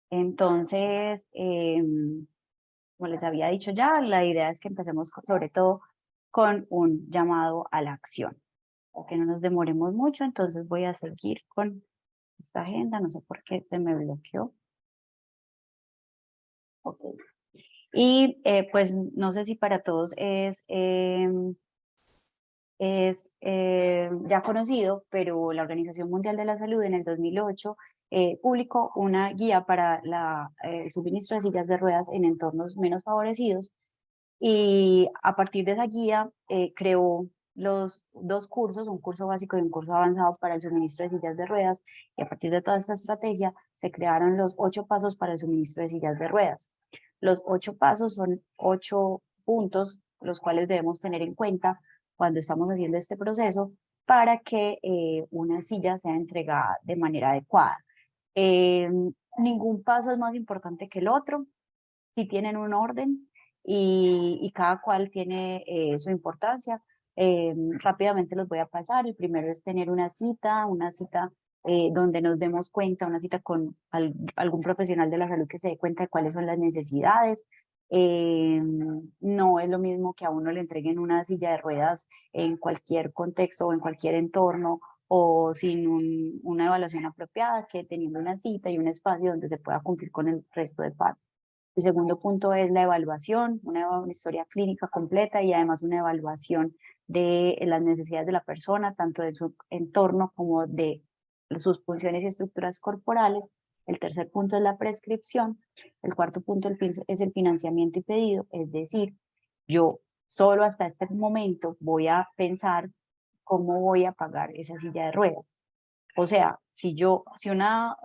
Entonces, como les había dicho ya, la idea es que empecemos sobre todo con un llamado a la acción, para que no nos demoremos mucho. Entonces voy a seguir con esta agenda, no sé por qué se me bloqueó. Ok. Y pues no sé si para todos es ya conocido, pero la Organización Mundial de la Salud en el 2008 publicó una guía para el suministro de sillas de ruedas en entornos menos favorecidos, y a partir de esa guía creó los dos cursos, un curso básico y un curso avanzado para el suministro de sillas de ruedas, y a partir de toda esta estrategia se crearon los 8 pasos para el suministro de sillas de ruedas. Los 8 pasos son 8 puntos los cuales debemos tener en cuenta cuando estamos haciendo este proceso para que una silla sea entregada de manera adecuada. Eh, Ningún paso es más importante que el otro, si tienen un orden y cada cual tiene su importancia. Rápidamente los voy a pasar. El primero es tener una cita donde nos demos cuenta, una cita con algún profesional de la salud que se dé cuenta de cuáles son las necesidades. No es lo mismo que a uno le entreguen una silla de ruedas en cualquier contexto o en cualquier entorno o sin una evaluación apropiada, que teniendo una cita y un espacio donde se pueda cumplir con el resto de pasos. El segundo punto es la evaluación, una historia clínica completa y además una evaluación de las necesidades de la persona, tanto de su entorno como de sus funciones y estructuras corporales. El tercer punto es la prescripción. El cuarto punto es el financiamiento y pedido, es decir, yo solo hasta este momento voy a pensar cómo voy a pagar esa silla de ruedas. O sea, si una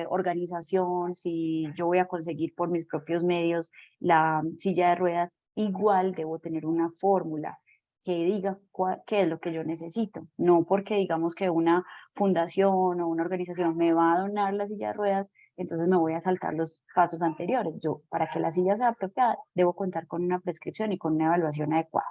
organización, si yo voy a conseguir por mis propios medios la silla de ruedas, igual debo tener una fórmula que diga qué es lo que yo necesito. No porque digamos que una fundación o una organización me va a donar la silla de ruedas, entonces me voy a saltar los pasos anteriores. Yo, para que la silla sea apropiada, debo contar con una prescripción y con una evaluación adecuada.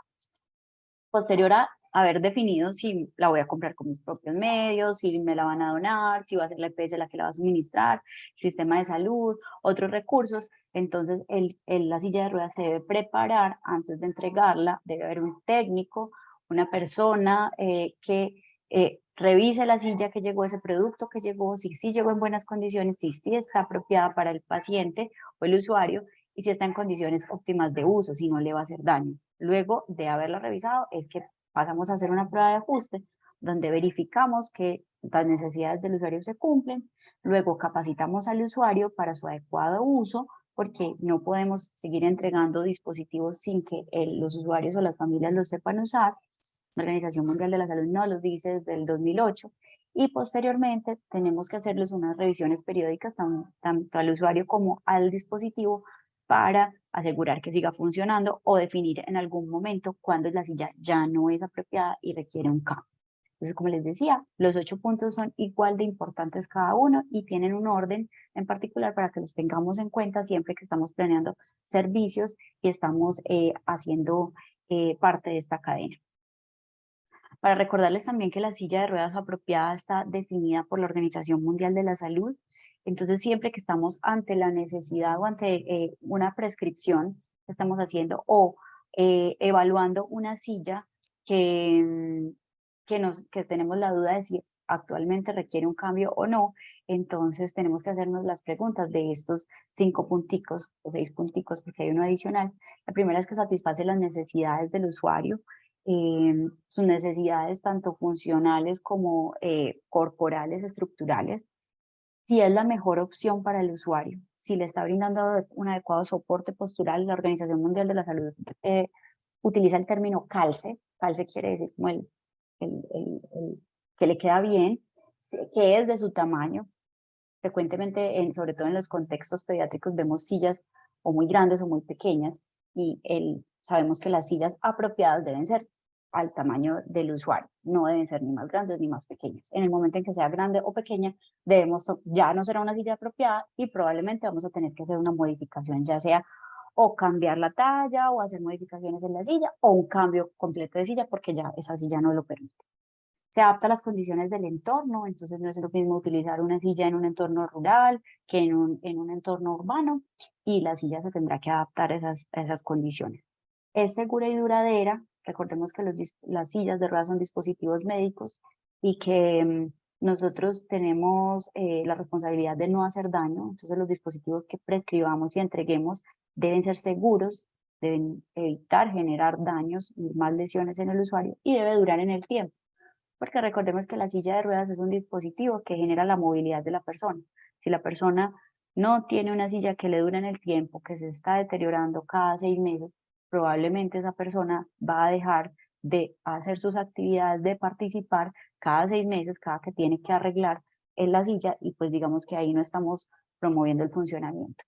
Posterior a haber definido si la voy a comprar con mis propios medios, si me la van a donar, si va a ser la EPS la que la va a suministrar, sistema de salud, otros recursos, entonces la silla de ruedas se debe preparar antes de entregarla. Debe haber un técnico, una persona que revise la silla que llegó, ese producto que llegó, si sí llegó en buenas condiciones, si sí está apropiada para el paciente o el usuario, y si está en condiciones óptimas de uso, si no le va a hacer daño. Luego de haberla revisado es que pasamos a hacer una prueba de ajuste donde verificamos que las necesidades del usuario se cumplen. Luego capacitamos al usuario para su adecuado uso, porque no podemos seguir entregando dispositivos sin que los usuarios o las familias los sepan usar. La Organización Mundial de la Salud no los dice desde el 2008. Y posteriormente tenemos que hacerles unas revisiones periódicas tanto al usuario como al dispositivo para asegurar que siga funcionando o definir en algún momento cuándo la silla ya no es apropiada y requiere un cambio. Entonces, como les decía, los 8 puntos son igual de importantes cada uno y tienen un orden en particular para que los tengamos en cuenta siempre que estamos planeando servicios y estamos haciendo parte de esta cadena. Para recordarles también que la silla de ruedas apropiada está definida por la Organización Mundial de la Salud. Entonces, siempre que estamos ante la necesidad o ante una prescripción que estamos haciendo o evaluando una silla que, que tenemos la duda de si actualmente requiere un cambio o no, entonces tenemos que hacernos las preguntas de estos 5 punticos o 6 punticos, porque hay uno adicional. La primera es que satisface las necesidades del usuario, sus necesidades tanto funcionales como corporales, estructurales, si es la mejor opción para el usuario, si le está brindando un adecuado soporte postural. La Organización Mundial de la Salud utiliza el término calce. Calce quiere decir como que le queda bien, que es de su tamaño. Frecuentemente, sobre todo en los contextos pediátricos, vemos sillas o muy grandes o muy pequeñas, y sabemos que las sillas apropiadas deben ser al tamaño del usuario, no deben ser ni más grandes ni más pequeñas. En el momento en que sea grande o pequeña, ya no será una silla apropiada y probablemente vamos a tener que hacer una modificación, ya sea o cambiar la talla o hacer modificaciones en la silla o un cambio completo de silla porque ya esa silla no lo permite. Se adapta a las condiciones del entorno, entonces no es lo mismo utilizar una silla en un entorno rural que en un entorno urbano, y la silla se tendrá que adaptar a esas condiciones. Es segura y duradera. Recordemos que las sillas de ruedas son dispositivos médicos y que nosotros tenemos la responsabilidad de no hacer daño. Entonces los dispositivos que prescribamos y entreguemos deben ser seguros, deben evitar generar daños y más lesiones en el usuario, y debe durar en el tiempo. Porque recordemos que la silla de ruedas es un dispositivo que genera la movilidad de la persona. Si la persona no tiene una silla que le dura en el tiempo, que se está deteriorando cada 6 meses, probablemente esa persona va a dejar de hacer sus actividades, de participar cada 6 meses, cada que tiene que arreglar en la silla, y pues digamos que ahí no estamos promoviendo el funcionamiento.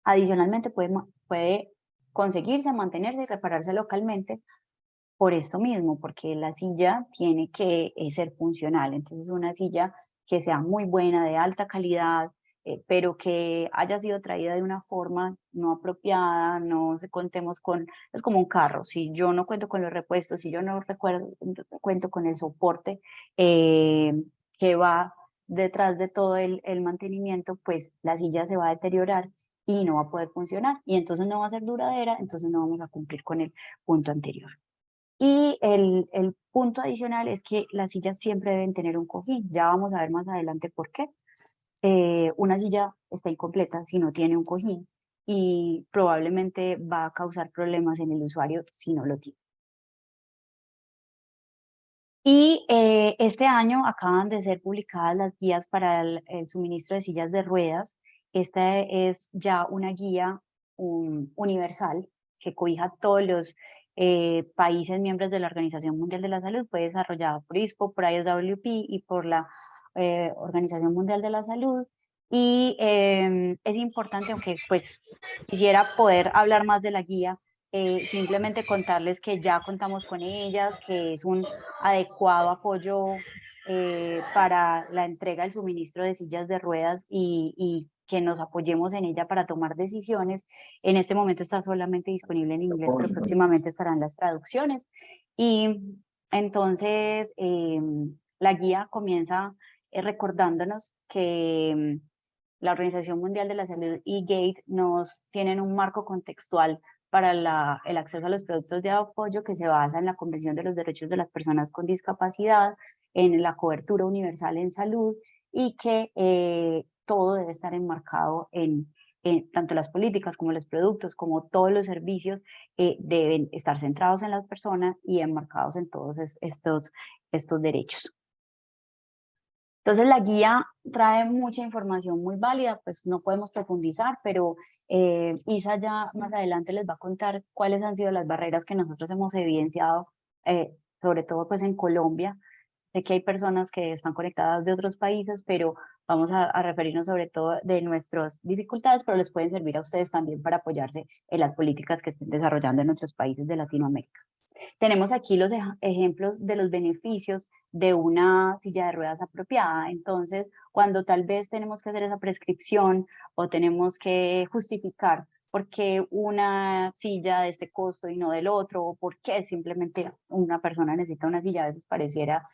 Adicionalmente puede conseguirse, mantenerse y repararse localmente por esto mismo, porque la silla tiene que ser funcional. Entonces, una silla que sea muy buena, de alta calidad, pero que haya sido traída de una forma no apropiada, no se contemos con, es como un carro, si yo no cuento con los repuestos, si yo no cuento con el soporte eh, que va detrás de todo el mantenimiento, pues la silla se va a deteriorar y no va a poder funcionar, y entonces no va a ser duradera, entonces no vamos a cumplir con el punto anterior. Y el punto adicional es que las sillas siempre deben tener un cojín. Ya vamos a ver más adelante por qué. Una silla está incompleta si no tiene un cojín, y probablemente va a causar problemas en el usuario si no lo tiene. Y este año acaban de ser publicadas las guías para el suministro de sillas de ruedas. Esta es ya una guía universal que cobija todos los países miembros de la Organización Mundial de la Salud. Fue desarrollada por ISPO, por ISWP y por la Organización Mundial de la Salud. Y es importante, aunque pues quisiera poder hablar más de la guía, simplemente contarles que ya contamos con ellas, que es un adecuado apoyo para la entrega del suministro de sillas de ruedas, y que nos apoyemos en ella para tomar decisiones. En este momento está solamente disponible en inglés, pero próximamente estarán las traducciones. Y entonces la guía comienza recordándonos que la Organización Mundial de la Salud y GATE nos tienen un marco contextual para el acceso a los productos de apoyo que se basa en la Convención de los Derechos de las Personas con Discapacidad, en la cobertura universal en salud, y que todo debe estar enmarcado en tanto las políticas como los productos, como todos los servicios, deben estar centrados en las personas y enmarcados en todos estos derechos. Entonces la guía trae mucha información muy válida, pues no podemos profundizar, pero Isa ya más adelante les va a contar cuáles han sido las barreras que nosotros hemos evidenciado, sobre todo pues en Colombia. Sé que hay personas que están conectadas de otros países, pero vamos a referirnos sobre todo de nuestras dificultades, pero les pueden servir a ustedes también para apoyarse en las políticas que estén desarrollando en otros países de Latinoamérica. Tenemos aquí los ejemplos de los beneficios de una silla de ruedas apropiada. Entonces, cuando tal vez tenemos que hacer esa prescripción o tenemos que justificar por qué una silla de este costo y no del otro, o por qué simplemente una persona necesita una silla, a veces pareciera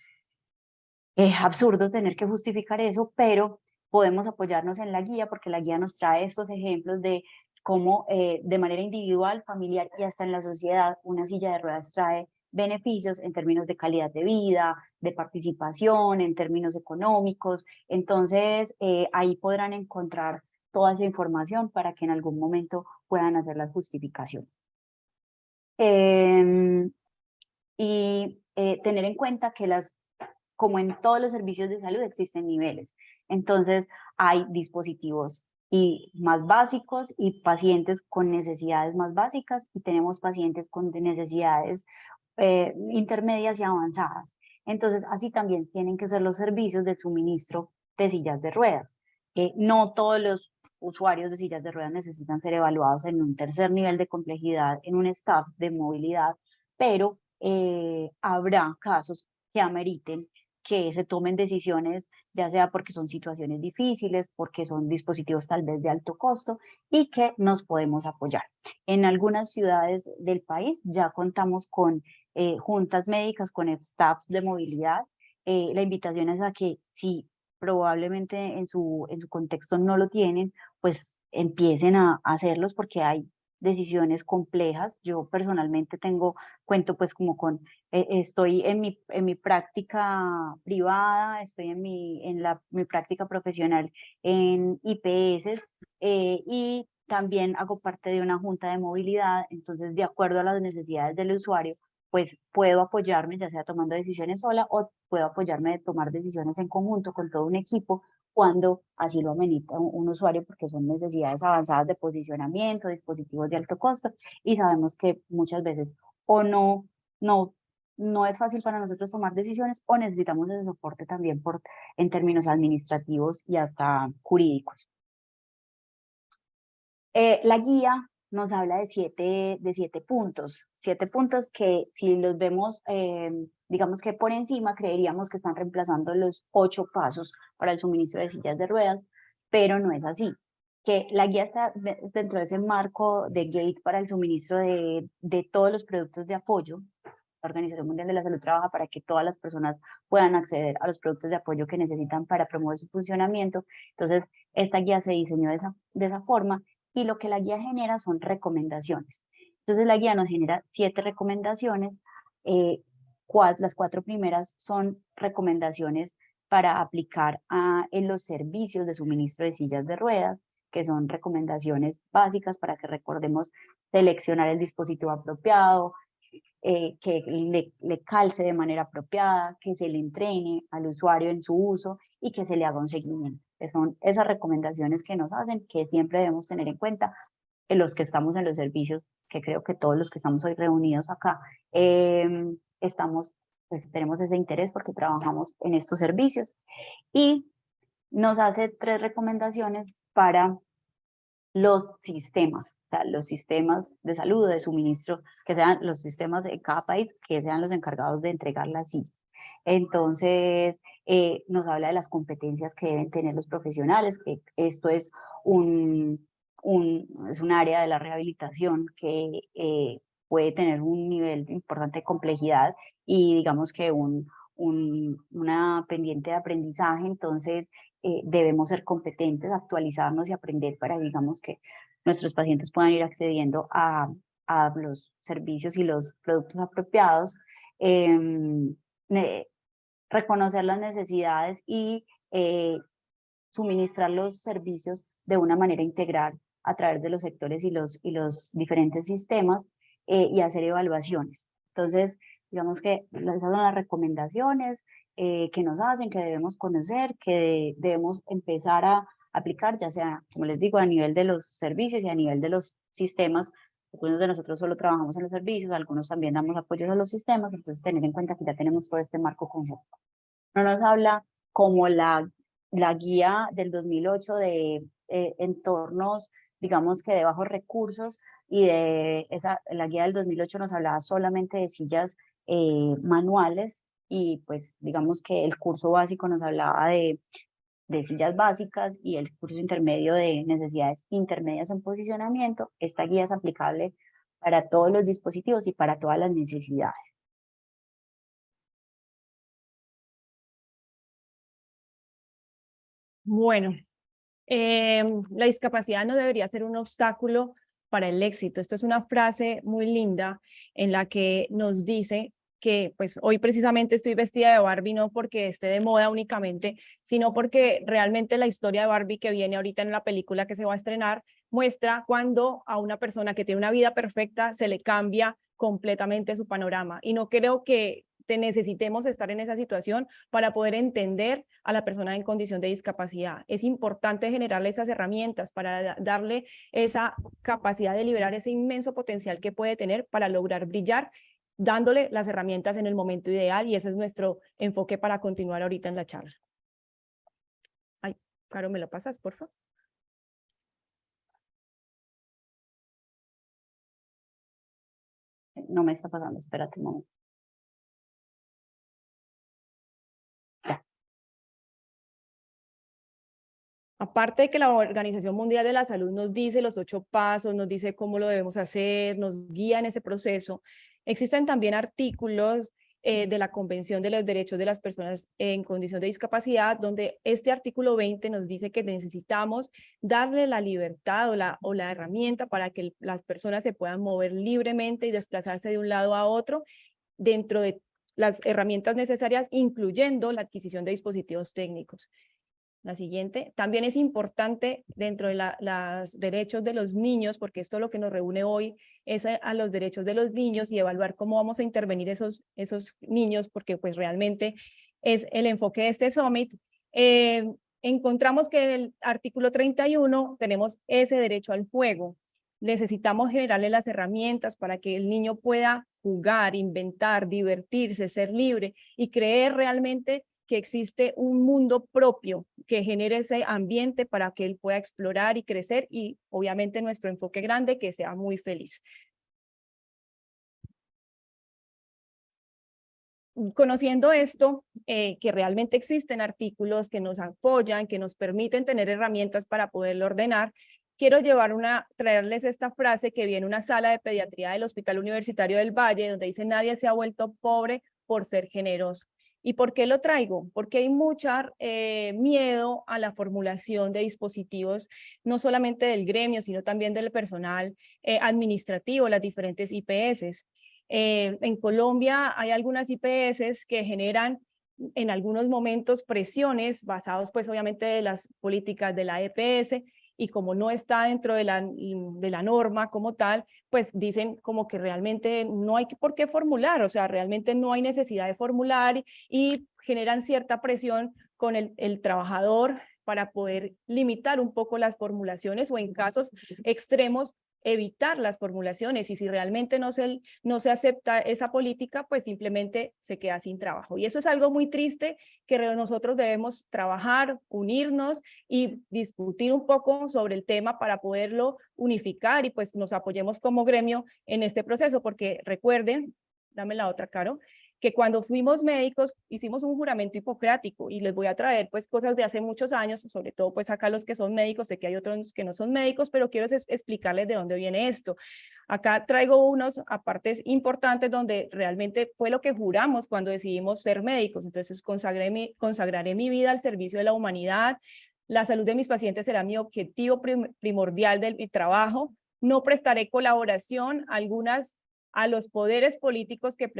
absurdo tener que justificar eso, pero podemos apoyarnos en la guía, porque la guía nos trae estos ejemplos de cómo de manera individual, familiar y hasta en la sociedad, una silla de ruedas trae beneficios en términos de calidad de vida, de participación, en términos económicos. Entonces, ahí podrán encontrar toda esa información para que en algún momento puedan hacer la justificación. Y tener en cuenta que como en todos los servicios de salud existen niveles. Entonces hay dispositivos más básicos y pacientes con necesidades más básicas, y tenemos pacientes con necesidades intermedias y avanzadas. Entonces así también tienen que ser los servicios de suministro de sillas de ruedas. No todos los usuarios de sillas de ruedas necesitan ser evaluados en un tercer nivel de complejidad, en un staff de movilidad, pero habrá casos que ameriten que se tomen decisiones, ya sea porque son situaciones difíciles, porque son dispositivos tal vez de alto costo, y que nos podemos apoyar. En algunas ciudades del país ya contamos con juntas médicas, con staffs de movilidad, la invitación es a que si probablemente en su contexto no lo tienen, pues empiecen a hacerlos porque hay decisiones complejas. Yo personalmente cuento pues como con, estoy en mi práctica privada, estoy mi práctica profesional en IPS, y también hago parte de una junta de movilidad. Entonces, de acuerdo a las necesidades del usuario, pues puedo apoyarme, ya sea tomando decisiones sola o puedo apoyarme de tomar decisiones en conjunto con todo un equipo cuando así lo amerita un usuario, porque son necesidades avanzadas de posicionamiento, dispositivos de alto costo, y sabemos que muchas veces o no, no es fácil para nosotros tomar decisiones, o necesitamos ese soporte también en términos administrativos y hasta jurídicos. La guía nos habla de siete puntos que si los vemos, digamos que por encima, creeríamos que están reemplazando los 8 pasos para el suministro de sillas de ruedas, pero no es así. Que la guía está dentro de ese marco de GATE para el suministro de todos los productos de apoyo. La Organización Mundial de la Salud trabaja para que todas las personas puedan acceder a los productos de apoyo que necesitan para promover su funcionamiento. Entonces, esta guía se diseñó de esa forma, y lo que la guía genera son recomendaciones. Entonces, la guía nos genera 7 recomendaciones. Las 4 primeras son recomendaciones para aplicar en los servicios de suministro de sillas de ruedas, que son recomendaciones básicas para que recordemos seleccionar el dispositivo apropiado, que le calce de manera apropiada, que se le entrene al usuario en su uso y que se le haga un seguimiento. Son esas recomendaciones que nos hacen, que siempre debemos tener en cuenta en los que estamos en los servicios, que creo que todos los que estamos hoy reunidos acá, pues tenemos ese interés porque trabajamos en estos servicios, y nos hace 3 recomendaciones para los sistemas, o sea, los sistemas de salud, de suministro, que sean los sistemas de cada país, que sean los encargados de entregar las sillas. Entonces, nos habla de las competencias que deben tener los profesionales, que esto es es un área de la rehabilitación que puede tener un nivel importante de complejidad y digamos que una pendiente de aprendizaje. Entonces, debemos ser competentes, actualizarnos y aprender para, digamos, que nuestros pacientes puedan ir accediendo a los servicios y los productos apropiados, reconocer las necesidades y suministrar los servicios de una manera integral a través de los sectores y los diferentes sistemas, y hacer evaluaciones. Entonces, digamos que esas son las recomendaciones que nos hacen, que debemos conocer, que debemos empezar a aplicar, ya sea, como les digo, a nivel de los servicios y a nivel de los sistemas. Algunos de nosotros solo trabajamos en los servicios, algunos también damos apoyos a los sistemas, entonces tener en cuenta que ya tenemos todo este marco conceptual. No nos habla como la guía del 2008 de entornos, digamos que de bajos recursos, y la guía del 2008 nos hablaba solamente de sillas manuales, y pues digamos que el curso básico nos hablaba de sillas básicas, y el curso intermedio de necesidades intermedias en posicionamiento. Esta guía es aplicable para todos los dispositivos y para todas las necesidades. Bueno, la discapacidad no debería ser un obstáculo para el éxito. Esto es una frase muy linda en la que nos dice que pues hoy precisamente estoy vestida de Barbie no porque esté de moda únicamente, sino porque realmente la historia de Barbie que viene ahorita en la película que se va a estrenar muestra cuando a una persona que tiene una vida perfecta se le cambia completamente su panorama. Y no creo que necesitemos estar en esa situación para poder entender a la persona en condición de discapacidad. Es importante generarle esas herramientas para darle esa capacidad de liberar ese inmenso potencial que puede tener para lograr brillar, dándole las herramientas en el momento ideal, y ese es nuestro enfoque para continuar ahorita en la charla. Ay, Caro, ¿me lo pasas, por favor? No me está pasando, espérate un momento. Aparte de que la Organización Mundial de la Salud nos dice los 8 pasos, nos dice cómo lo debemos hacer, nos guía en ese proceso, existen también artículos de la Convención de los Derechos de las Personas en Condición de Discapacidad, donde este artículo 20 nos dice que necesitamos darle la libertad o la herramienta para que las personas se puedan mover libremente y desplazarse de un lado a otro dentro de las herramientas necesarias, incluyendo la adquisición de dispositivos técnicos. La siguiente, también es importante dentro de los derechos de los niños, porque esto lo que nos reúne hoy es a los derechos de los niños y evaluar cómo vamos a intervenir esos niños, porque pues realmente es el enfoque de este Summit. Encontramos que en el artículo 31 tenemos ese derecho al juego. Necesitamos generarle las herramientas para que el niño pueda jugar, inventar, divertirse, ser libre y creer realmente que existe un mundo propio que genere ese ambiente para que él pueda explorar y crecer y obviamente nuestro enfoque grande que sea muy feliz. Conociendo esto, que realmente existen artículos que nos apoyan, que nos permiten tener herramientas para poderlo ordenar, quiero traerles esta frase que viene en una sala de pediatría del Hospital Universitario del Valle, donde dice: nadie se ha vuelto pobre por ser generoso. ¿Y por qué lo traigo? Porque hay mucho miedo a la formulación de dispositivos, no solamente del gremio, sino también del personal administrativo, las diferentes IPS. En Colombia hay algunas IPS que generan en algunos momentos presiones basados pues obviamente de las políticas de la EPS, y como no está dentro de la norma como tal, pues dicen como que realmente no hay por qué formular, o sea, realmente no hay necesidad de formular y generan cierta presión con el trabajador para poder limitar un poco las formulaciones o en casos extremos evitar las formulaciones, y si realmente no se acepta esa política, pues simplemente se queda sin trabajo. Y eso es algo muy triste que nosotros debemos trabajar, unirnos y discutir un poco sobre el tema para poderlo unificar y pues nos apoyemos como gremio en este proceso, porque recuerden, dame la otra, Caro, que cuando fuimos médicos hicimos un juramento hipocrático, y les voy a traer pues cosas de hace muchos años, sobre todo pues acá los que son médicos, sé que hay otros que no son médicos, pero quiero explicarles de dónde viene esto. Acá traigo unos apartes importantes donde realmente fue lo que juramos cuando decidimos ser médicos. Entonces consagraré mi vida al servicio de la humanidad, la salud de mis pacientes será mi objetivo primordial de mi trabajo, no prestaré colaboración a los poderes políticos que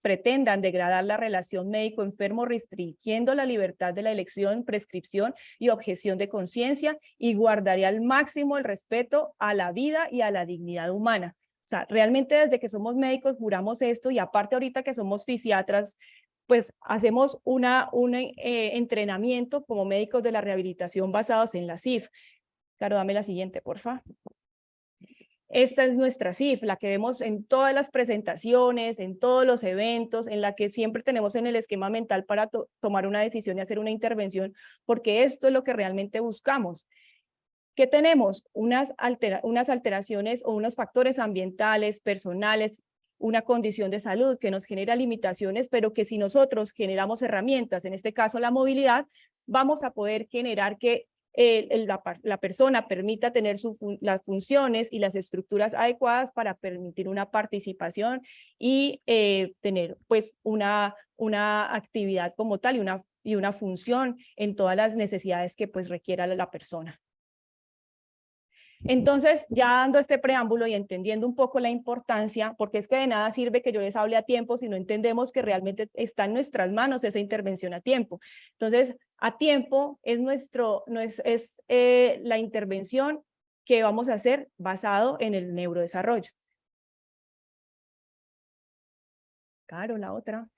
pretendan degradar la relación médico-enfermo, restringiendo la libertad de la elección, prescripción y objeción de conciencia, y guardaré al máximo el respeto a la vida y a la dignidad humana. O sea, realmente desde que somos médicos juramos esto, y aparte ahorita que somos fisiatras, pues hacemos un entrenamiento como médicos de la rehabilitación basados en la CIF. Claro, dame la siguiente, por favor. Esta es nuestra CIF, la que vemos en todas las presentaciones, en todos los eventos, en la que siempre tenemos en el esquema mental para tomar una decisión y hacer una intervención, porque esto es lo que realmente buscamos. ¿Qué tenemos? Unas alteraciones o unos factores ambientales, personales, una condición de salud que nos genera limitaciones, pero que si nosotros generamos herramientas, en este caso la movilidad, vamos a poder generar que la persona permita tener las funciones y las estructuras adecuadas para permitir una participación y tener pues una actividad como tal y una función en todas las necesidades que pues requiera la persona. Entonces, ya dando este preámbulo y entendiendo un poco la importancia, porque es que de nada sirve que yo les hable a tiempo si no entendemos que realmente está en nuestras manos esa intervención a tiempo. Entonces, a tiempo es la intervención que vamos a hacer basado en el neurodesarrollo. Claro, la otra.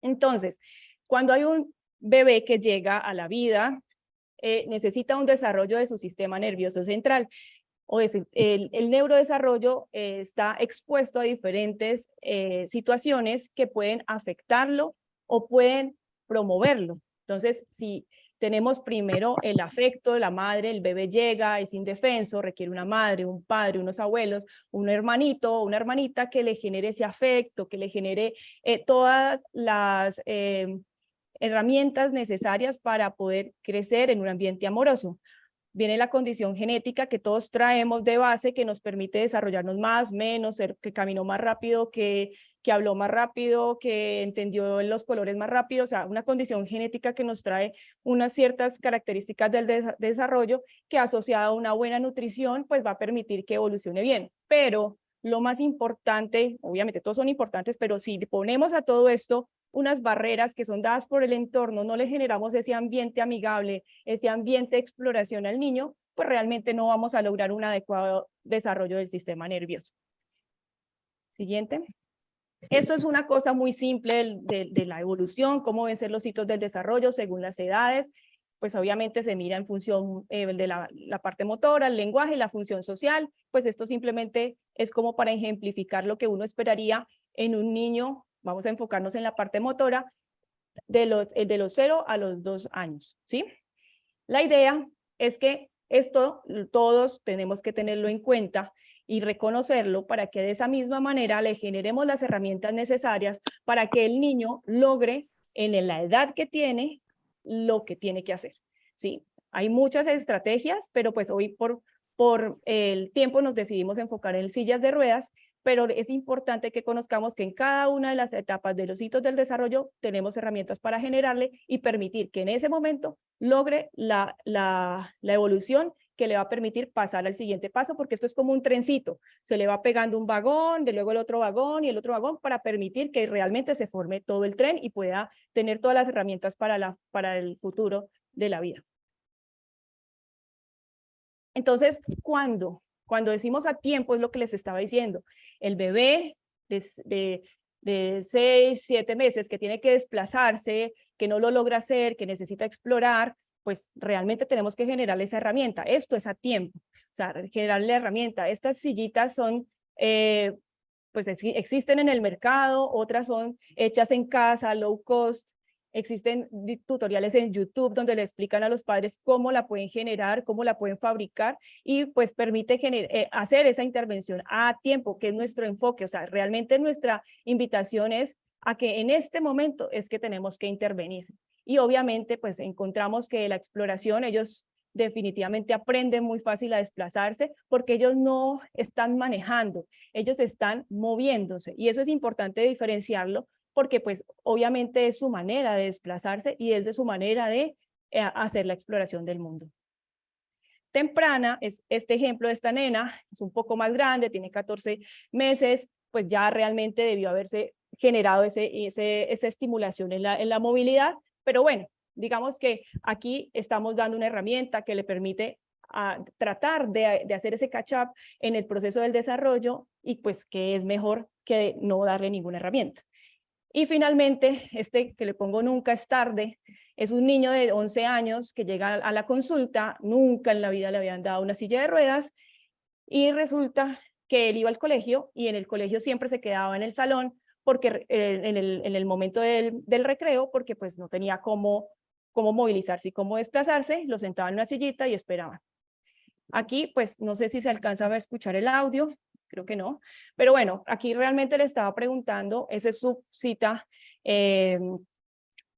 Entonces, cuando hay un bebé que llega a la vida, necesita un desarrollo de su sistema nervioso central. El neurodesarrollo está expuesto a diferentes situaciones que pueden afectarlo o pueden promoverlo. Entonces, si tenemos primero el afecto de la madre, el bebé llega, es indefenso, requiere una madre, un padre, unos abuelos, un hermanito o una hermanita que le genere ese afecto, que le genere todas las herramientas necesarias para poder crecer en un ambiente amoroso. viene la condición genética que todos traemos de base que nos permite desarrollarnos más, menos, que caminó más rápido, que habló más rápido, que entendió los colores más rápido, o sea, una condición genética que nos trae unas ciertas características del desarrollo que asociada a una buena nutrición, pues va a permitir que evolucione bien. Pero lo más importante, obviamente todos son importantes, pero si ponemos a todo esto unas barreras que son dadas por el entorno, no le generamos ese ambiente amigable, ese ambiente de exploración al niño, pues realmente no vamos a lograr un adecuado desarrollo del sistema nervioso. Siguiente. Esto es una cosa muy simple de la evolución, cómo ven ser los hitos del desarrollo según las edades. Pues obviamente se mira en función de la parte motora, el lenguaje, la función social. Pues esto simplemente es como para ejemplificar lo que uno esperaría en un niño. Vamos a enfocarnos en la parte motora de los 0 a los 2 años, ¿sí? La idea es que esto todos tenemos que tenerlo en cuenta y reconocerlo para que de esa misma manera le generemos las herramientas necesarias para que el niño logre en la edad que tiene lo que tiene que hacer, ¿sí? Hay muchas estrategias, pero pues hoy por el tiempo nos decidimos enfocar en sillas de ruedas, pero es importante que conozcamos que en cada una de las etapas de los hitos del desarrollo tenemos herramientas para generarle y permitir que en ese momento logre la evolución que le va a permitir pasar al siguiente paso, porque esto es como un trencito, se le va pegando un vagón, de luego el otro vagón y el otro vagón para permitir que realmente se forme todo el tren y pueda tener todas las herramientas para el futuro de la vida. Entonces, cuando decimos a tiempo es lo que les estaba diciendo, el bebé de 6, 7 meses que tiene que desplazarse, que no lo logra hacer, que necesita explorar, pues realmente tenemos que generar esa herramienta. Esto es a tiempo, o sea, generar la herramienta. Estas sillitas son, pues existen en el mercado, otras son hechas en casa, low cost. Existen tutoriales en YouTube donde le explican a los padres cómo la pueden generar, cómo la pueden fabricar y pues permite hacer esa intervención a tiempo, que es nuestro enfoque. O sea, realmente nuestra invitación es a que en este momento es que tenemos que intervenir. Y obviamente pues encontramos que la exploración, ellos definitivamente aprenden muy fácil a desplazarse porque ellos no están manejando, ellos están moviéndose y eso es importante diferenciarlo porque pues obviamente es su manera de desplazarse y es de su manera de hacer la exploración del mundo. Temprana es este ejemplo de esta nena, es un poco más grande, tiene 14 meses, pues ya realmente debió haberse generado esa estimulación en la movilidad, pero bueno, digamos que aquí estamos dando una herramienta que le permite tratar de hacer ese catch-up en el proceso del desarrollo y pues que es mejor que no darle ninguna herramienta. Y finalmente, este que le pongo nunca es tarde, es un niño de 11 años que llega a la consulta, nunca en la vida le habían dado una silla de ruedas y resulta que él iba al colegio y en el colegio siempre se quedaba en el salón porque en el momento del recreo porque pues no tenía cómo movilizarse y cómo desplazarse, lo sentaban en una sillita y esperaban. Aquí pues no sé si se alcanza a escuchar el audio, creo que no, pero bueno, aquí realmente le estaba preguntando, esa es su cita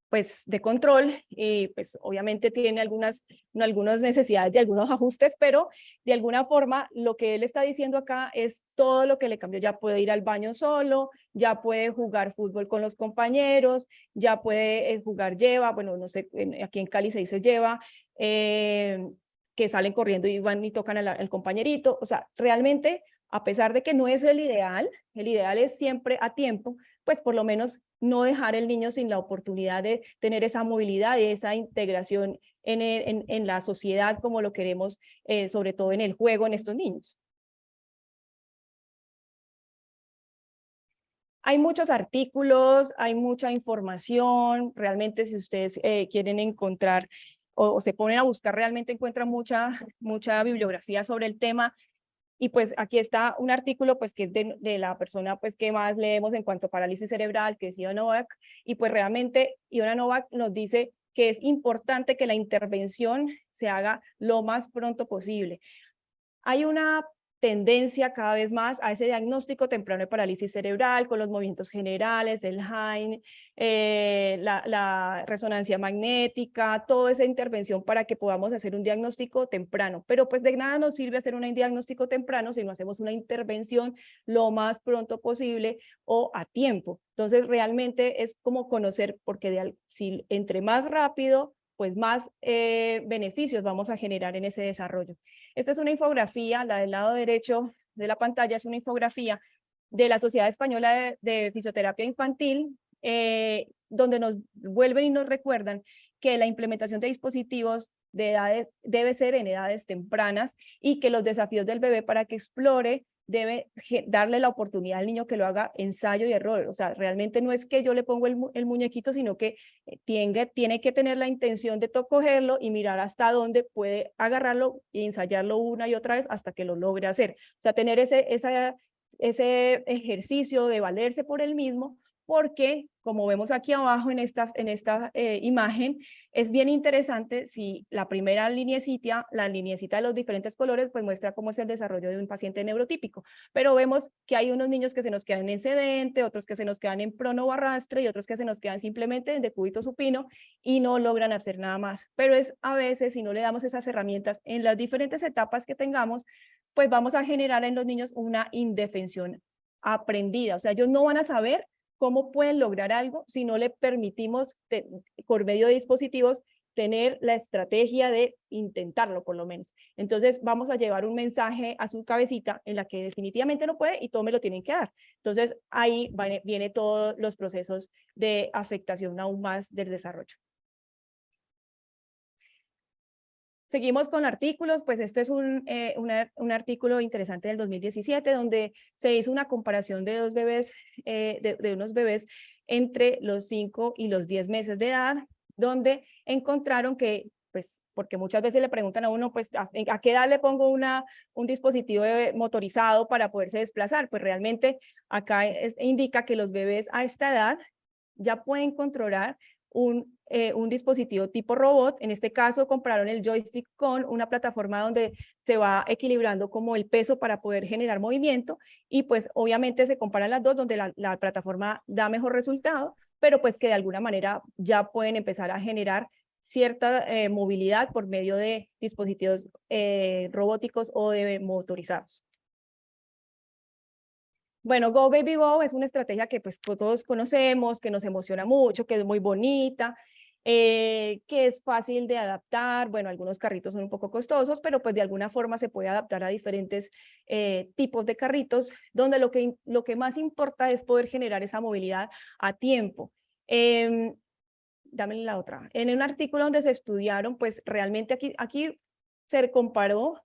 pues de control y pues obviamente tiene algunas necesidades de algunos ajustes, pero de alguna forma lo que él está diciendo acá es todo lo que le cambió, ya puede ir al baño solo, ya puede jugar fútbol con los compañeros, ya puede jugar lleva, bueno, no sé, aquí en Cali se dice lleva, que salen corriendo y van y tocan al compañerito, o sea, realmente a pesar de que no es el ideal es siempre a tiempo, pues por lo menos no dejar el niño sin la oportunidad de tener esa movilidad y esa integración en la sociedad como lo queremos, sobre todo en el juego en estos niños. Hay muchos artículos, hay mucha información, realmente si ustedes quieren encontrar o se ponen a buscar, realmente encuentran mucha bibliografía sobre el tema. Y pues aquí está un artículo pues que es de la persona pues que más leemos en cuanto a parálisis cerebral, que es Ivan Novak, y pues realmente Ivan Novak nos dice que es importante que la intervención se haga lo más pronto posible. Hay una tendencia cada vez más a ese diagnóstico temprano de parálisis cerebral con los movimientos generales, el HINE, la resonancia magnética, toda esa intervención para que podamos hacer un diagnóstico temprano. Pero pues de nada nos sirve hacer un diagnóstico temprano si no hacemos una intervención lo más pronto posible o a tiempo. Entonces realmente es como conocer, porque si entre más rápido, pues más beneficios vamos a generar en ese desarrollo. Esta es una infografía, la del lado derecho de la pantalla es una infografía de la Sociedad Española de Fisioterapia Infantil, donde nos vuelven y nos recuerdan que la implementación de dispositivos de edades debe ser en edades tempranas y que los desafíos del bebé para que explore debe darle la oportunidad al niño que lo haga ensayo y error. O sea, realmente no es que yo le pongo el muñequito, sino que tiene que tener la intención de cogerlo y mirar hasta dónde puede agarrarlo y ensayarlo una y otra vez hasta que lo logre hacer. O sea, tener ese ejercicio de valerse por él mismo, porque como vemos aquí abajo en esta imagen, es bien interesante si la primera lineecita, la lineecita de los diferentes colores, pues muestra cómo es el desarrollo de un paciente neurotípico, pero vemos que hay unos niños que se nos quedan en sedente, otros que se nos quedan en prono o arrastre y otros que se nos quedan simplemente en decúbito supino y no logran hacer nada más. Pero es a veces, si no le damos esas herramientas en las diferentes etapas que tengamos, pues vamos a generar en los niños una indefensión aprendida. O sea, ellos no van a saber cómo pueden lograr algo si no le permitimos, por medio de dispositivos, tener la estrategia de intentarlo por lo menos. Entonces vamos a llevar un mensaje a su cabecita en la que definitivamente no puede y todo me lo tienen que dar. Entonces ahí viene todos los procesos de afectación aún más del desarrollo. Seguimos con artículos, pues esto es un artículo interesante del 2017 donde se hizo una comparación de dos bebés, de unos bebés entre los 5 y los 10 meses de edad, donde encontraron que, pues, porque muchas veces le preguntan a uno, pues, ¿a qué edad le pongo un dispositivo motorizado para poderse desplazar? Pues realmente acá indica que los bebés a esta edad ya pueden controlar un dispositivo tipo robot. En este caso compraron el joystick con una plataforma donde se va equilibrando como el peso para poder generar movimiento y pues obviamente se comparan las dos donde la plataforma da mejor resultado, pero pues que de alguna manera ya pueden empezar a generar cierta movilidad por medio de dispositivos robóticos o de motorizados. Bueno, Go Baby Go es una estrategia que pues todos conocemos, que nos emociona mucho, que es muy bonita, que es fácil de adaptar. Bueno, algunos carritos son un poco costosos, pero pues de alguna forma se puede adaptar a diferentes tipos de carritos, donde lo que más importa es poder generar esa movilidad a tiempo. Dame la otra. En un artículo donde se estudiaron, pues realmente aquí se comparó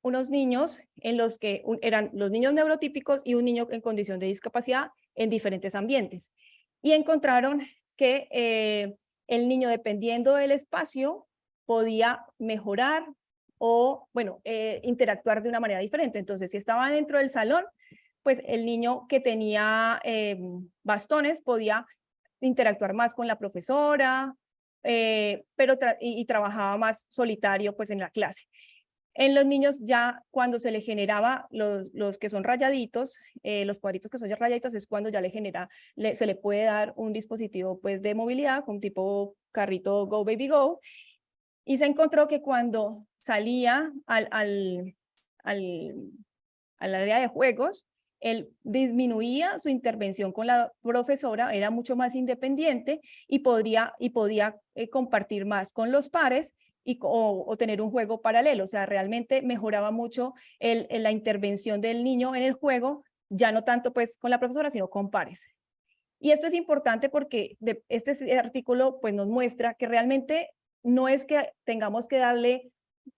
unos niños en los que eran los niños neurotípicos y un niño en condición de discapacidad en diferentes ambientes. Y encontraron que el niño, dependiendo del espacio, podía mejorar o, bueno, interactuar de una manera diferente. Entonces, si estaba dentro del salón, pues el niño que tenía bastones podía interactuar más con la profesora, pero y trabajaba más solitario pues en la clase. En los niños ya cuando se le generaba los que son rayaditos, los cuadritos que son ya rayaditos es cuando ya se le puede dar un dispositivo pues de movilidad, un tipo carrito Go Baby Go, y se encontró que cuando salía al área de juegos, él disminuía su intervención con la profesora, era mucho más independiente y podía compartir más con los pares o tener un juego paralelo. O sea, realmente mejoraba mucho la intervención del niño en el juego, ya no tanto pues con la profesora, sino con pares. Y esto es importante porque este artículo pues nos muestra que realmente no es que tengamos que darle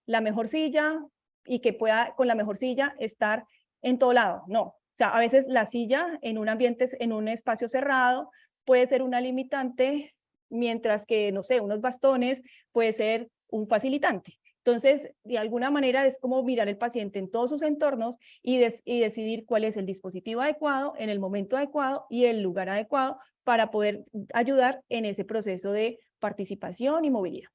la mejor silla y que pueda con la mejor silla estar en todo lado, no. O sea, a veces la silla en un ambiente, en un espacio cerrado, puede ser una limitante, mientras que, no sé, unos bastones puede ser un facilitante. Entonces, de alguna manera es como mirar el paciente en todos sus entornos y decidir cuál es el dispositivo adecuado, en el momento adecuado y el lugar adecuado para poder ayudar en ese proceso de participación y movilidad.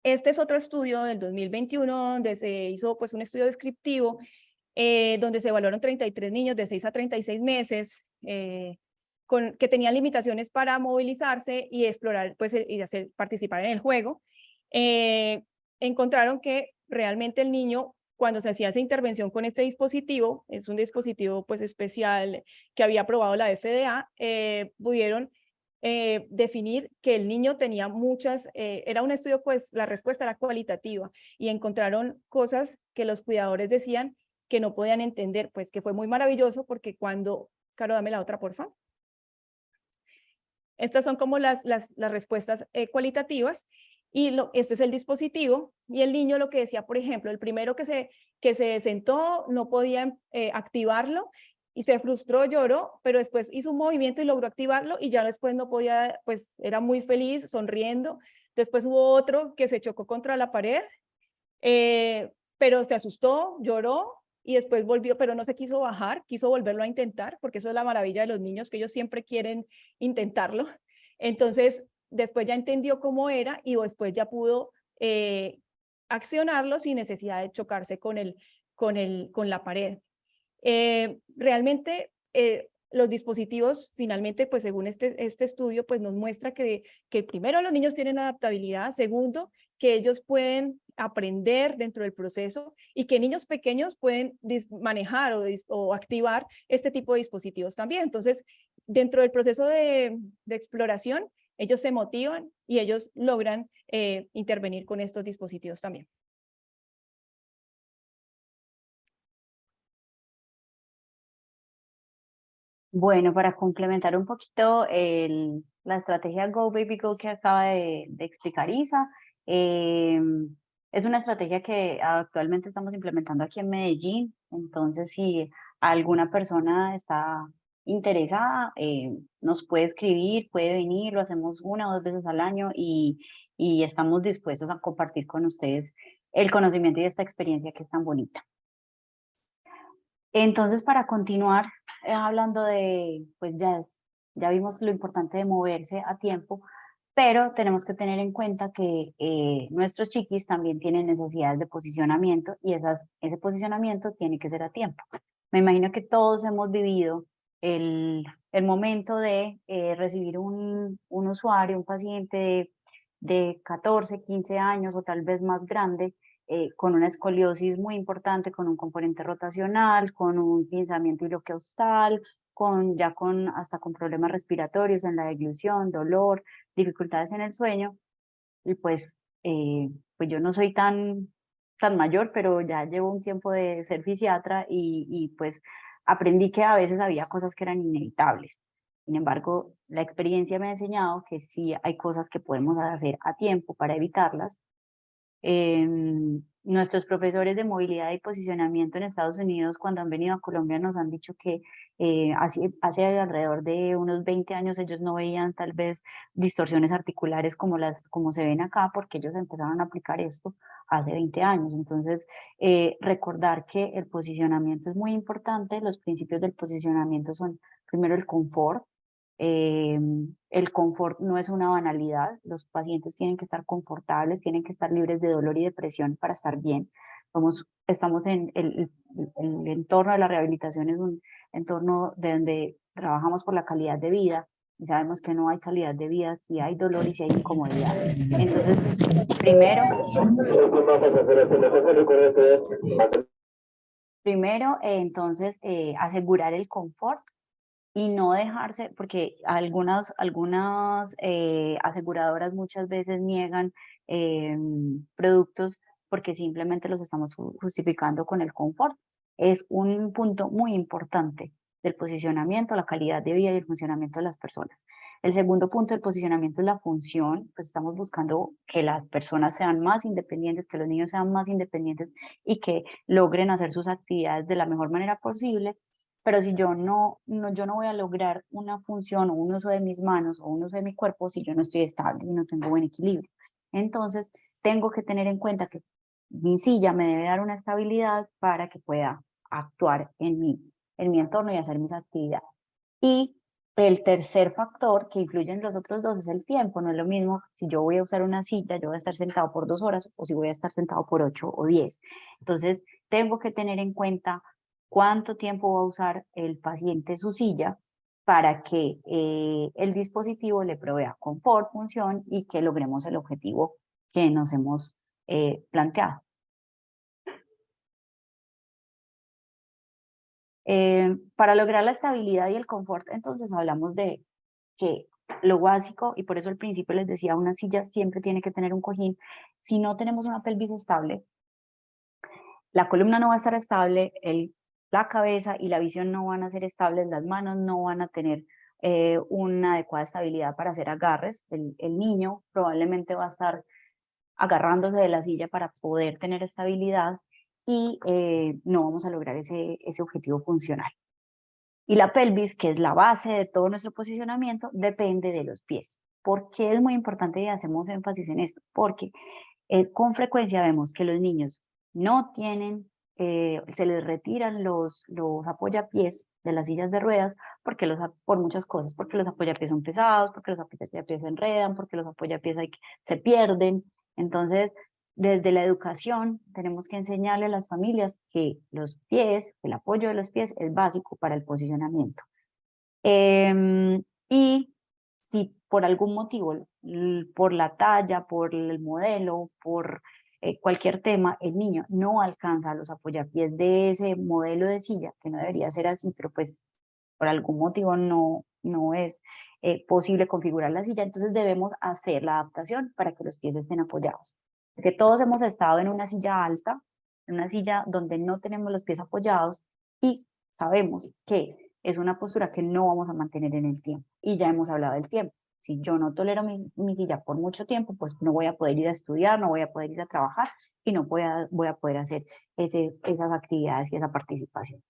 Este es otro estudio del 2021 donde se hizo pues un estudio descriptivo donde se evaluaron 33 niños de 6 a 36 meses que tenían limitaciones para movilizarse y explorar pues, y participar en el juego. Encontraron que realmente el niño, cuando se hacía esa intervención con este dispositivo, es un dispositivo pues especial que había aprobado la FDA, pudieron definir que el niño tenía muchas, era un estudio pues la respuesta era cualitativa y encontraron cosas que los cuidadores decían que no podían entender, pues que fue muy maravilloso porque cuando, Caro, dame la otra, por favor. Estas son como las respuestas cualitativas y este es el dispositivo y el niño lo que decía, por ejemplo, el primero que se sentó no podía activarlo y se frustró, lloró, pero después hizo un movimiento y logró activarlo y ya después no podía, pues era muy feliz, sonriendo. Después hubo otro que se chocó contra la pared, pero se asustó, lloró y después volvió, pero no se quiso bajar, quiso volverlo a intentar, porque eso es la maravilla de los niños, que ellos siempre quieren intentarlo. Entonces, después ya entendió cómo era y después ya pudo accionarlo sin necesidad de chocarse con la pared. Realmente, los dispositivos, finalmente, pues según este estudio, pues nos muestra que primero los niños tienen adaptabilidad, segundo, que ellos pueden aprender dentro del proceso y que niños pequeños pueden manejar o activar este tipo de dispositivos también. Entonces, dentro del proceso de exploración, ellos se motivan y ellos logran intervenir con estos dispositivos también. Bueno, para complementar un poquito la estrategia Go Baby Go que acaba de explicar Isa, es una estrategia que actualmente estamos implementando aquí en Medellín. Entonces, si alguna persona está interesada, nos puede escribir, puede venir, lo hacemos 1 o 2 veces al año y estamos dispuestos a compartir con ustedes el conocimiento y esta experiencia que es tan bonita. Entonces, para continuar hablando de, pues ya vimos lo importante de moverse a tiempo, pero tenemos que tener en cuenta que nuestros chiquis también tienen necesidades de posicionamiento y ese posicionamiento tiene que ser a tiempo. Me imagino que todos hemos vivido el momento de recibir un usuario, un paciente de 14, 15 años o tal vez más grande, con una escoliosis muy importante, con un componente rotacional, con un pinzamiento ileoqueustal, hasta con problemas respiratorios en la deglución, dolor, dificultades en el sueño. Y pues yo no soy tan mayor, pero ya llevo un tiempo de ser fisiatra y pues aprendí que a veces había cosas que eran inevitables. Sin embargo, la experiencia me ha enseñado que sí hay cosas que podemos hacer a tiempo para evitarlas. Nuestros profesores de movilidad y posicionamiento en Estados Unidos, cuando han venido a Colombia, nos han dicho que hace alrededor de unos 20 años ellos no veían tal vez distorsiones articulares como se ven acá, porque ellos empezaron a aplicar esto hace 20 años. Entonces, recordar que el posicionamiento es muy importante. Los principios del posicionamiento son, primero, el confort. El confort no es una banalidad, los pacientes tienen que estar confortables, tienen que estar libres de dolor y depresión para estar bien. Estamos en el entorno de la rehabilitación, es un entorno de donde trabajamos por la calidad de vida y sabemos que no hay calidad de vida si hay dolor y si hay incomodidad. Entonces, entonces, asegurar el confort y no dejarse, porque algunas aseguradoras muchas veces niegan productos porque simplemente los estamos justificando con el confort. Es un punto muy importante del posicionamiento, la calidad de vida y el funcionamiento de las personas. El segundo punto del posicionamiento es la función, pues estamos buscando que las personas sean más independientes, que los niños sean más independientes y que logren hacer sus actividades de la mejor manera posible. Pero si yo no voy a lograr una función o un uso de mis manos o un uso de mi cuerpo si yo no estoy estable y no tengo buen equilibrio. Entonces, tengo que tener en cuenta que mi silla me debe dar una estabilidad para que pueda actuar en mi entorno y hacer mis actividades. Y El tercer factor que influye en los otros dos es el tiempo. No es lo mismo si yo voy a usar una silla, yo voy a estar sentado por 2 horas o si voy a estar sentado por 8 o 10. Entonces, tengo que tener en cuenta cuánto tiempo va a usar el paciente su silla para que el dispositivo le provea confort, función y que logremos el objetivo que nos hemos planteado. Para lograr la estabilidad y el confort, entonces hablamos de que lo básico, y por eso al principio les decía, una silla siempre tiene que tener un cojín. Si no tenemos una pelvis estable, la columna no va a estar estable, la cabeza y la visión no van a ser estables, las manos no van a tener una adecuada estabilidad para hacer agarres. El niño probablemente va a estar agarrándose de la silla para poder tener estabilidad y no vamos a lograr ese objetivo funcional. Y la pelvis, que es la base de todo nuestro posicionamiento, depende de los pies. ¿Por qué es muy importante y hacemos énfasis en esto? Porque con frecuencia vemos que los niños no tienen, se les retiran los apoyapiés de las sillas de ruedas porque por muchas cosas, porque los apoyapiés son pesados, porque los apoyapiés se enredan, porque los apoyapiés se pierden. Entonces, desde la educación tenemos que enseñarle a las familias que los pies, el apoyo de los pies es básico para el posicionamiento. Y si por algún motivo, por la talla, por el modelo, por cualquier tema, el niño no alcanza los apoyapiés de ese modelo de silla, que no debería ser así, pero pues por algún motivo no es posible configurar la silla, entonces debemos hacer la adaptación para que los pies estén apoyados. Porque todos hemos estado en una silla alta, en una silla donde no tenemos los pies apoyados y sabemos que es una postura que no vamos a mantener en el tiempo. Y ya hemos hablado del tiempo. Si yo no tolero mi silla por mucho tiempo, pues no voy a poder ir a estudiar, no voy a poder ir a trabajar y no voy a poder hacer esas actividades y esa participación.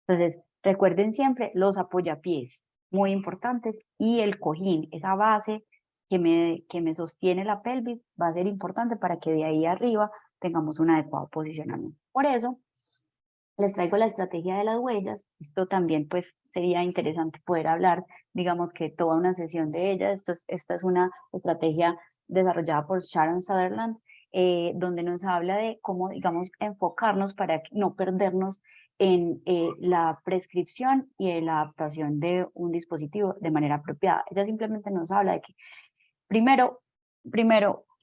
Entonces, recuerden siempre los apoyapiés, muy importantes, y el cojín, esa base que me sostiene la pelvis, va a ser importante para que de ahí arriba tengamos un adecuado posicionamiento. Por eso, les traigo la estrategia de las huellas. Esto también pues sería interesante poder hablar, digamos que toda una sesión de ella. Esta es una estrategia desarrollada por Sharon Sutherland, donde nos habla de cómo, digamos, enfocarnos para no perdernos en la prescripción y en la adaptación de un dispositivo de manera apropiada. Ella simplemente nos habla de que primero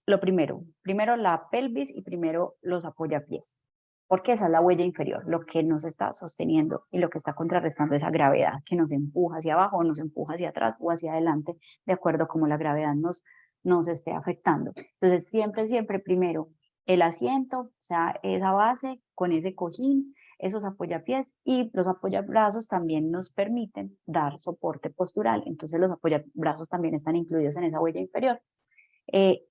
la pelvis y primero los apoyapiés, porque esa es la huella inferior, lo que nos está sosteniendo y lo que está contrarrestando esa gravedad que nos empuja hacia abajo, o nos empuja hacia atrás o hacia adelante, de acuerdo a cómo la gravedad nos esté afectando. Entonces, siempre primero el asiento, o sea, esa base con ese cojín, esos apoyapiés, y los apoyabrazos también nos permiten dar soporte postural. Entonces, los apoyabrazos también están incluidos en esa huella inferior.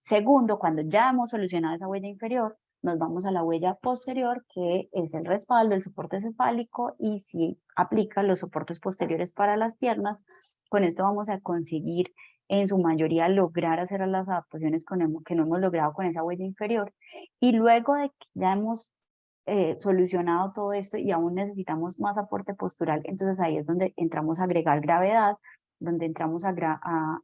Segundo, cuando ya hemos solucionado esa huella inferior, nos vamos a la huella posterior, que es el respaldo, el soporte cefálico, y si aplica los soportes posteriores para las piernas, con esto vamos a conseguir en su mayoría lograr hacer las adaptaciones que no hemos logrado con esa huella inferior. Y luego de que ya hemos solucionado todo esto y aún necesitamos más aporte postural, entonces ahí es donde entramos a agregar gravedad, donde entramos a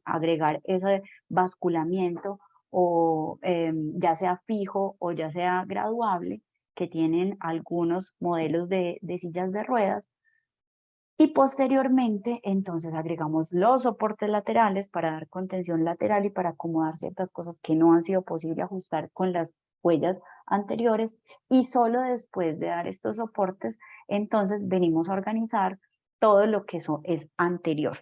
agregar ese basculamiento o ya sea fijo o ya sea graduable, que tienen algunos modelos de sillas de ruedas. Y posteriormente, entonces agregamos los soportes laterales para dar contención lateral y para acomodar ciertas cosas que no han sido posible ajustar con las huellas anteriores. Y solo después de dar estos soportes, entonces venimos a organizar todo lo que es anterior.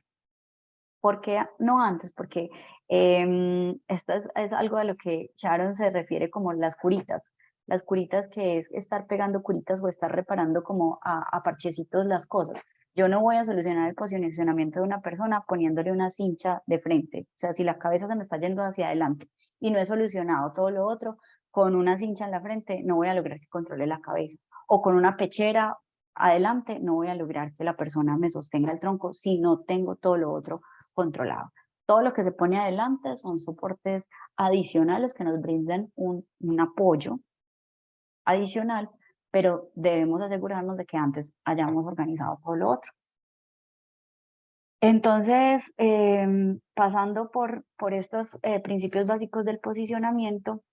¿Por qué no antes? Porque esto es algo a lo que Sharon se refiere como las curitas. Las curitas, que es estar pegando curitas o estar reparando como a parchecitos las cosas. Yo no voy a solucionar el posicionamiento de una persona poniéndole una cincha de frente. O sea, si la cabeza se me está yendo hacia adelante y no he solucionado todo lo otro, con una cincha en la frente no voy a lograr que controle la cabeza. O con una pechera adelante no voy a lograr que la persona me sostenga el tronco si no tengo todo lo otro controlado. Todo lo que se pone adelante son soportes adicionales que nos brindan un apoyo adicional, pero debemos asegurarnos de que antes hayamos organizado todo lo otro. Entonces, pasando por estos principios básicos del posicionamiento,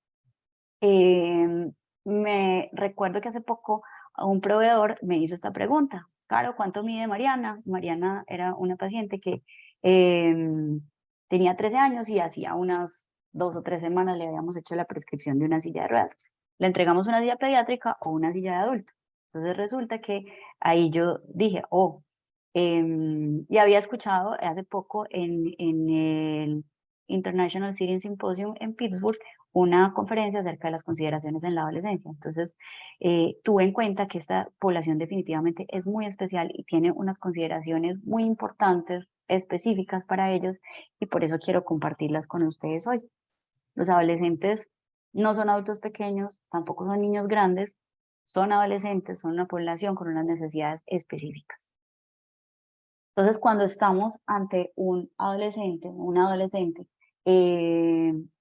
me recuerdo que hace poco un proveedor me hizo esta pregunta: Caro, ¿cuánto mide Mariana? Mariana era una paciente que tenía 13 años y hacía unas 2 o 3 semanas le habíamos hecho la prescripción de una silla de ruedas. Le entregamos una silla pediátrica o una silla de adulto. Entonces resulta que ahí yo dije, oh, y había escuchado hace poco en el International Sitting Symposium en Pittsburgh una conferencia acerca de las consideraciones en la adolescencia. Entonces, tuve en cuenta que esta población definitivamente es muy especial y tiene unas consideraciones muy importantes, específicas para ellos, y por eso quiero compartirlas con ustedes hoy. Los adolescentes no son adultos pequeños, tampoco son niños grandes, son adolescentes, son una población con unas necesidades específicas. Entonces, cuando estamos ante un adolescente,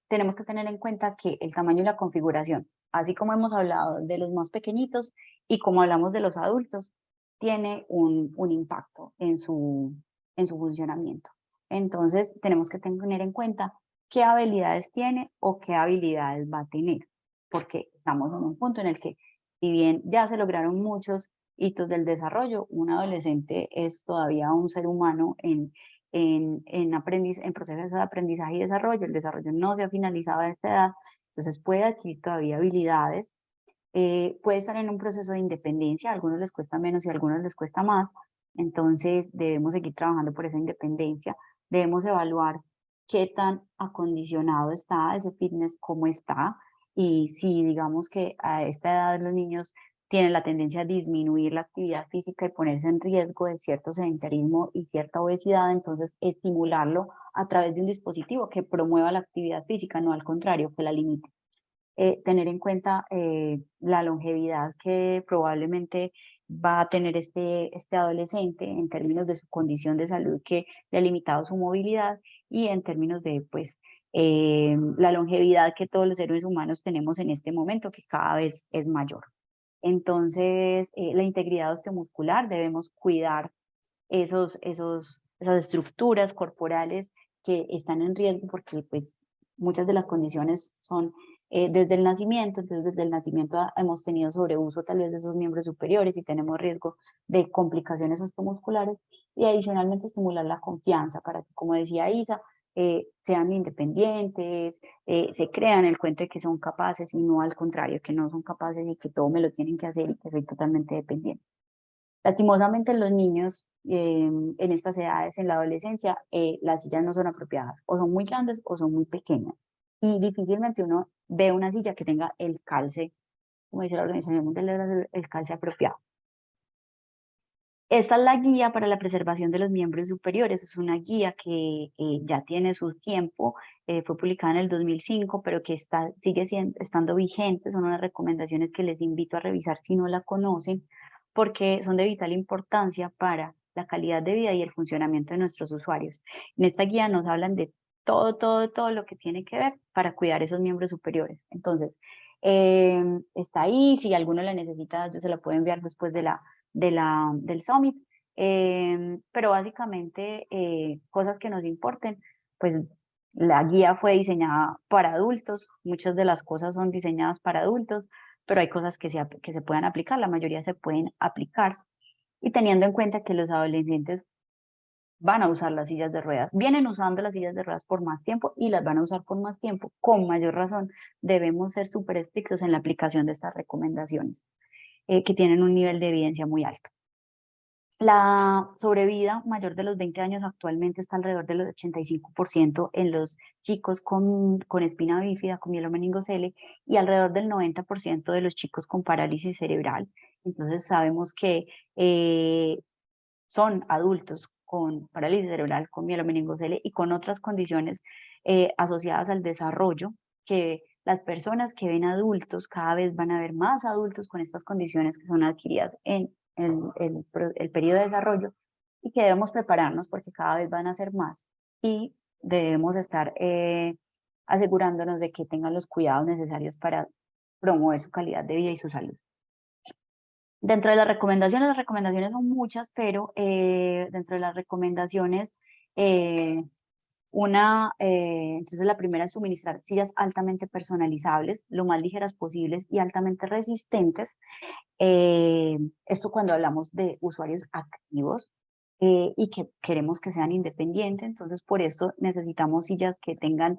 tenemos que tener en cuenta que el tamaño y la configuración, así como hemos hablado de los más pequeñitos y como hablamos de los adultos, tiene un impacto en su funcionamiento. Entonces, tenemos que tener en cuenta qué habilidades tiene o qué habilidades va a tener, porque estamos en un punto en el que, si bien ya se lograron muchos hitos del desarrollo, un adolescente es todavía un ser humano en procesos de aprendizaje y desarrollo. El desarrollo no se ha finalizado a esta edad, entonces puede adquirir todavía habilidades, puede estar en un proceso de independencia, a algunos les cuesta menos y a algunos les cuesta más, entonces debemos seguir trabajando por esa independencia, debemos evaluar qué tan acondicionado está ese fitness, cómo está, y si digamos que a esta edad los niños tienen la tendencia a disminuir la actividad física y ponerse en riesgo de cierto sedentarismo y cierta obesidad, entonces estimularlo a través de un dispositivo que promueva la actividad física, no al contrario, que la limite. Tener en cuenta la longevidad que probablemente va a tener este adolescente en términos de su condición de salud, que le ha limitado su movilidad, y en términos de pues la longevidad que todos los seres humanos tenemos en este momento, que cada vez es mayor. Entonces, la integridad osteomuscular, debemos cuidar esas estructuras corporales que están en riesgo, porque pues muchas de las condiciones son desde el nacimiento. Entonces desde el nacimiento hemos tenido sobreuso tal vez de esos miembros superiores y tenemos riesgo de complicaciones osteomusculares, y adicionalmente estimular la confianza para que, como decía Isa, sean independientes, se crean el cuento de que son capaces y no al contrario, que no son capaces y que todo me lo tienen que hacer y que soy totalmente dependiente. Lastimosamente en los niños, en estas edades, en la adolescencia, las sillas no son apropiadas, o son muy grandes o son muy pequeñas. Y difícilmente uno ve una silla que tenga el calce, como dice la Organización Mundial de la Salud, el calce apropiado. Esta es la guía para la preservación de los miembros superiores. Es una guía que ya tiene su tiempo, fue publicada en el 2005, pero que sigue estando vigente. Son unas recomendaciones que les invito a revisar si no la conocen, porque son de vital importancia para la calidad de vida y el funcionamiento de nuestros usuarios. En esta guía nos hablan de todo lo que tiene que ver para cuidar esos miembros superiores. Entonces, está ahí. Si alguno la necesita, yo se la puedo enviar después del Summit, pero básicamente cosas que nos importen, pues la guía fue diseñada para adultos, muchas de las cosas son diseñadas para adultos, pero hay cosas que se puedan aplicar, la mayoría se pueden aplicar, y teniendo en cuenta que los adolescentes van a usar las sillas de ruedas, vienen usando las sillas de ruedas por más tiempo y las van a usar por más tiempo, con mayor razón debemos ser súper estrictos en la aplicación de estas recomendaciones, que tienen un nivel de evidencia muy alto. La sobrevida mayor de los 20 años actualmente está alrededor del 85% en los chicos con espina bífida, con mielomeningocele, y alrededor del 90% de los chicos con parálisis cerebral. Entonces sabemos que son adultos con parálisis cerebral, con mielomeningocele y con otras condiciones asociadas al desarrollo, que las personas que ven adultos, cada vez van a ver más adultos con estas condiciones que son adquiridas en el periodo de desarrollo, y que debemos prepararnos porque cada vez van a ser más, y debemos estar asegurándonos de que tengan los cuidados necesarios para promover su calidad de vida y su salud. Dentro de las recomendaciones son muchas, pero dentro de las recomendaciones, entonces la primera es suministrar sillas altamente personalizables, lo más ligeras posibles y altamente resistentes. Esto cuando hablamos de usuarios activos y que queremos que sean independientes, entonces por esto necesitamos sillas que tengan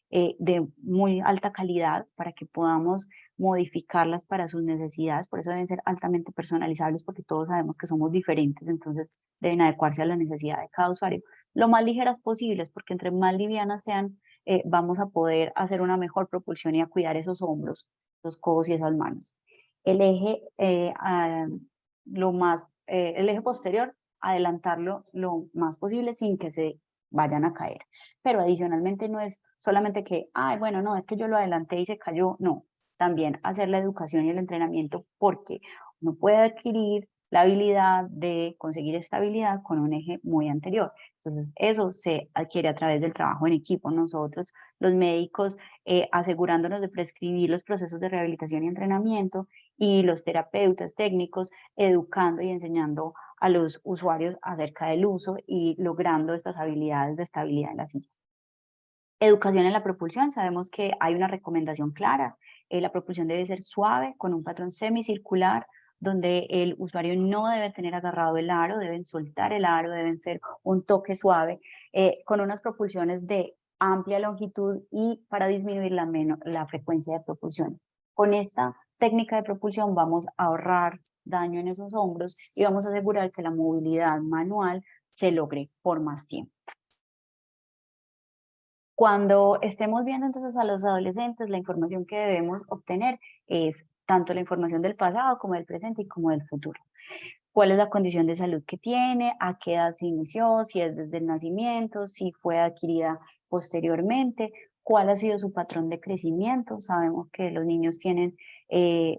de muy alta calidad para que podamos modificarlas para sus necesidades, por eso deben ser altamente personalizables porque todos sabemos que somos diferentes, entonces deben adecuarse a la necesidad de cada usuario. Lo más ligeras posibles, porque entre más livianas sean, vamos a poder hacer una mejor propulsión y a cuidar esos hombros, los codos y esas manos. El eje, el eje posterior, adelantarlo lo más posible sin que se vayan a caer. Pero adicionalmente no es solamente que, ay, bueno, no, es que yo lo adelanté y se cayó, no. También hacer la educación y el entrenamiento porque uno puede adquirir la habilidad de conseguir estabilidad con un eje muy anterior. Entonces, eso se adquiere a través del trabajo en equipo. Nosotros, los médicos, asegurándonos de prescribir los procesos de rehabilitación y entrenamiento, y los terapeutas técnicos educando y enseñando a los usuarios acerca del uso y logrando estas habilidades de estabilidad en la silla. Educación en la propulsión, sabemos que hay una recomendación clara, la propulsión debe ser suave, con un patrón semicircular, donde el usuario no debe tener agarrado el aro, deben soltar el aro, deben ser un toque suave, con unas propulsiones de amplia longitud y para disminuir la frecuencia de propulsión. Con esta técnica de propulsión vamos a ahorrar daño en esos hombros y vamos a asegurar que la movilidad manual se logre por más tiempo. Cuando estemos viendo entonces a los adolescentes, la información que debemos obtener es tanto la información del pasado como del presente y como del futuro. ¿Cuál es la condición de salud que tiene? ¿A qué edad se inició? ¿Si es desde el nacimiento? ¿Si fue adquirida posteriormente? ¿Cuál ha sido su patrón de crecimiento? Sabemos que los niños tienen,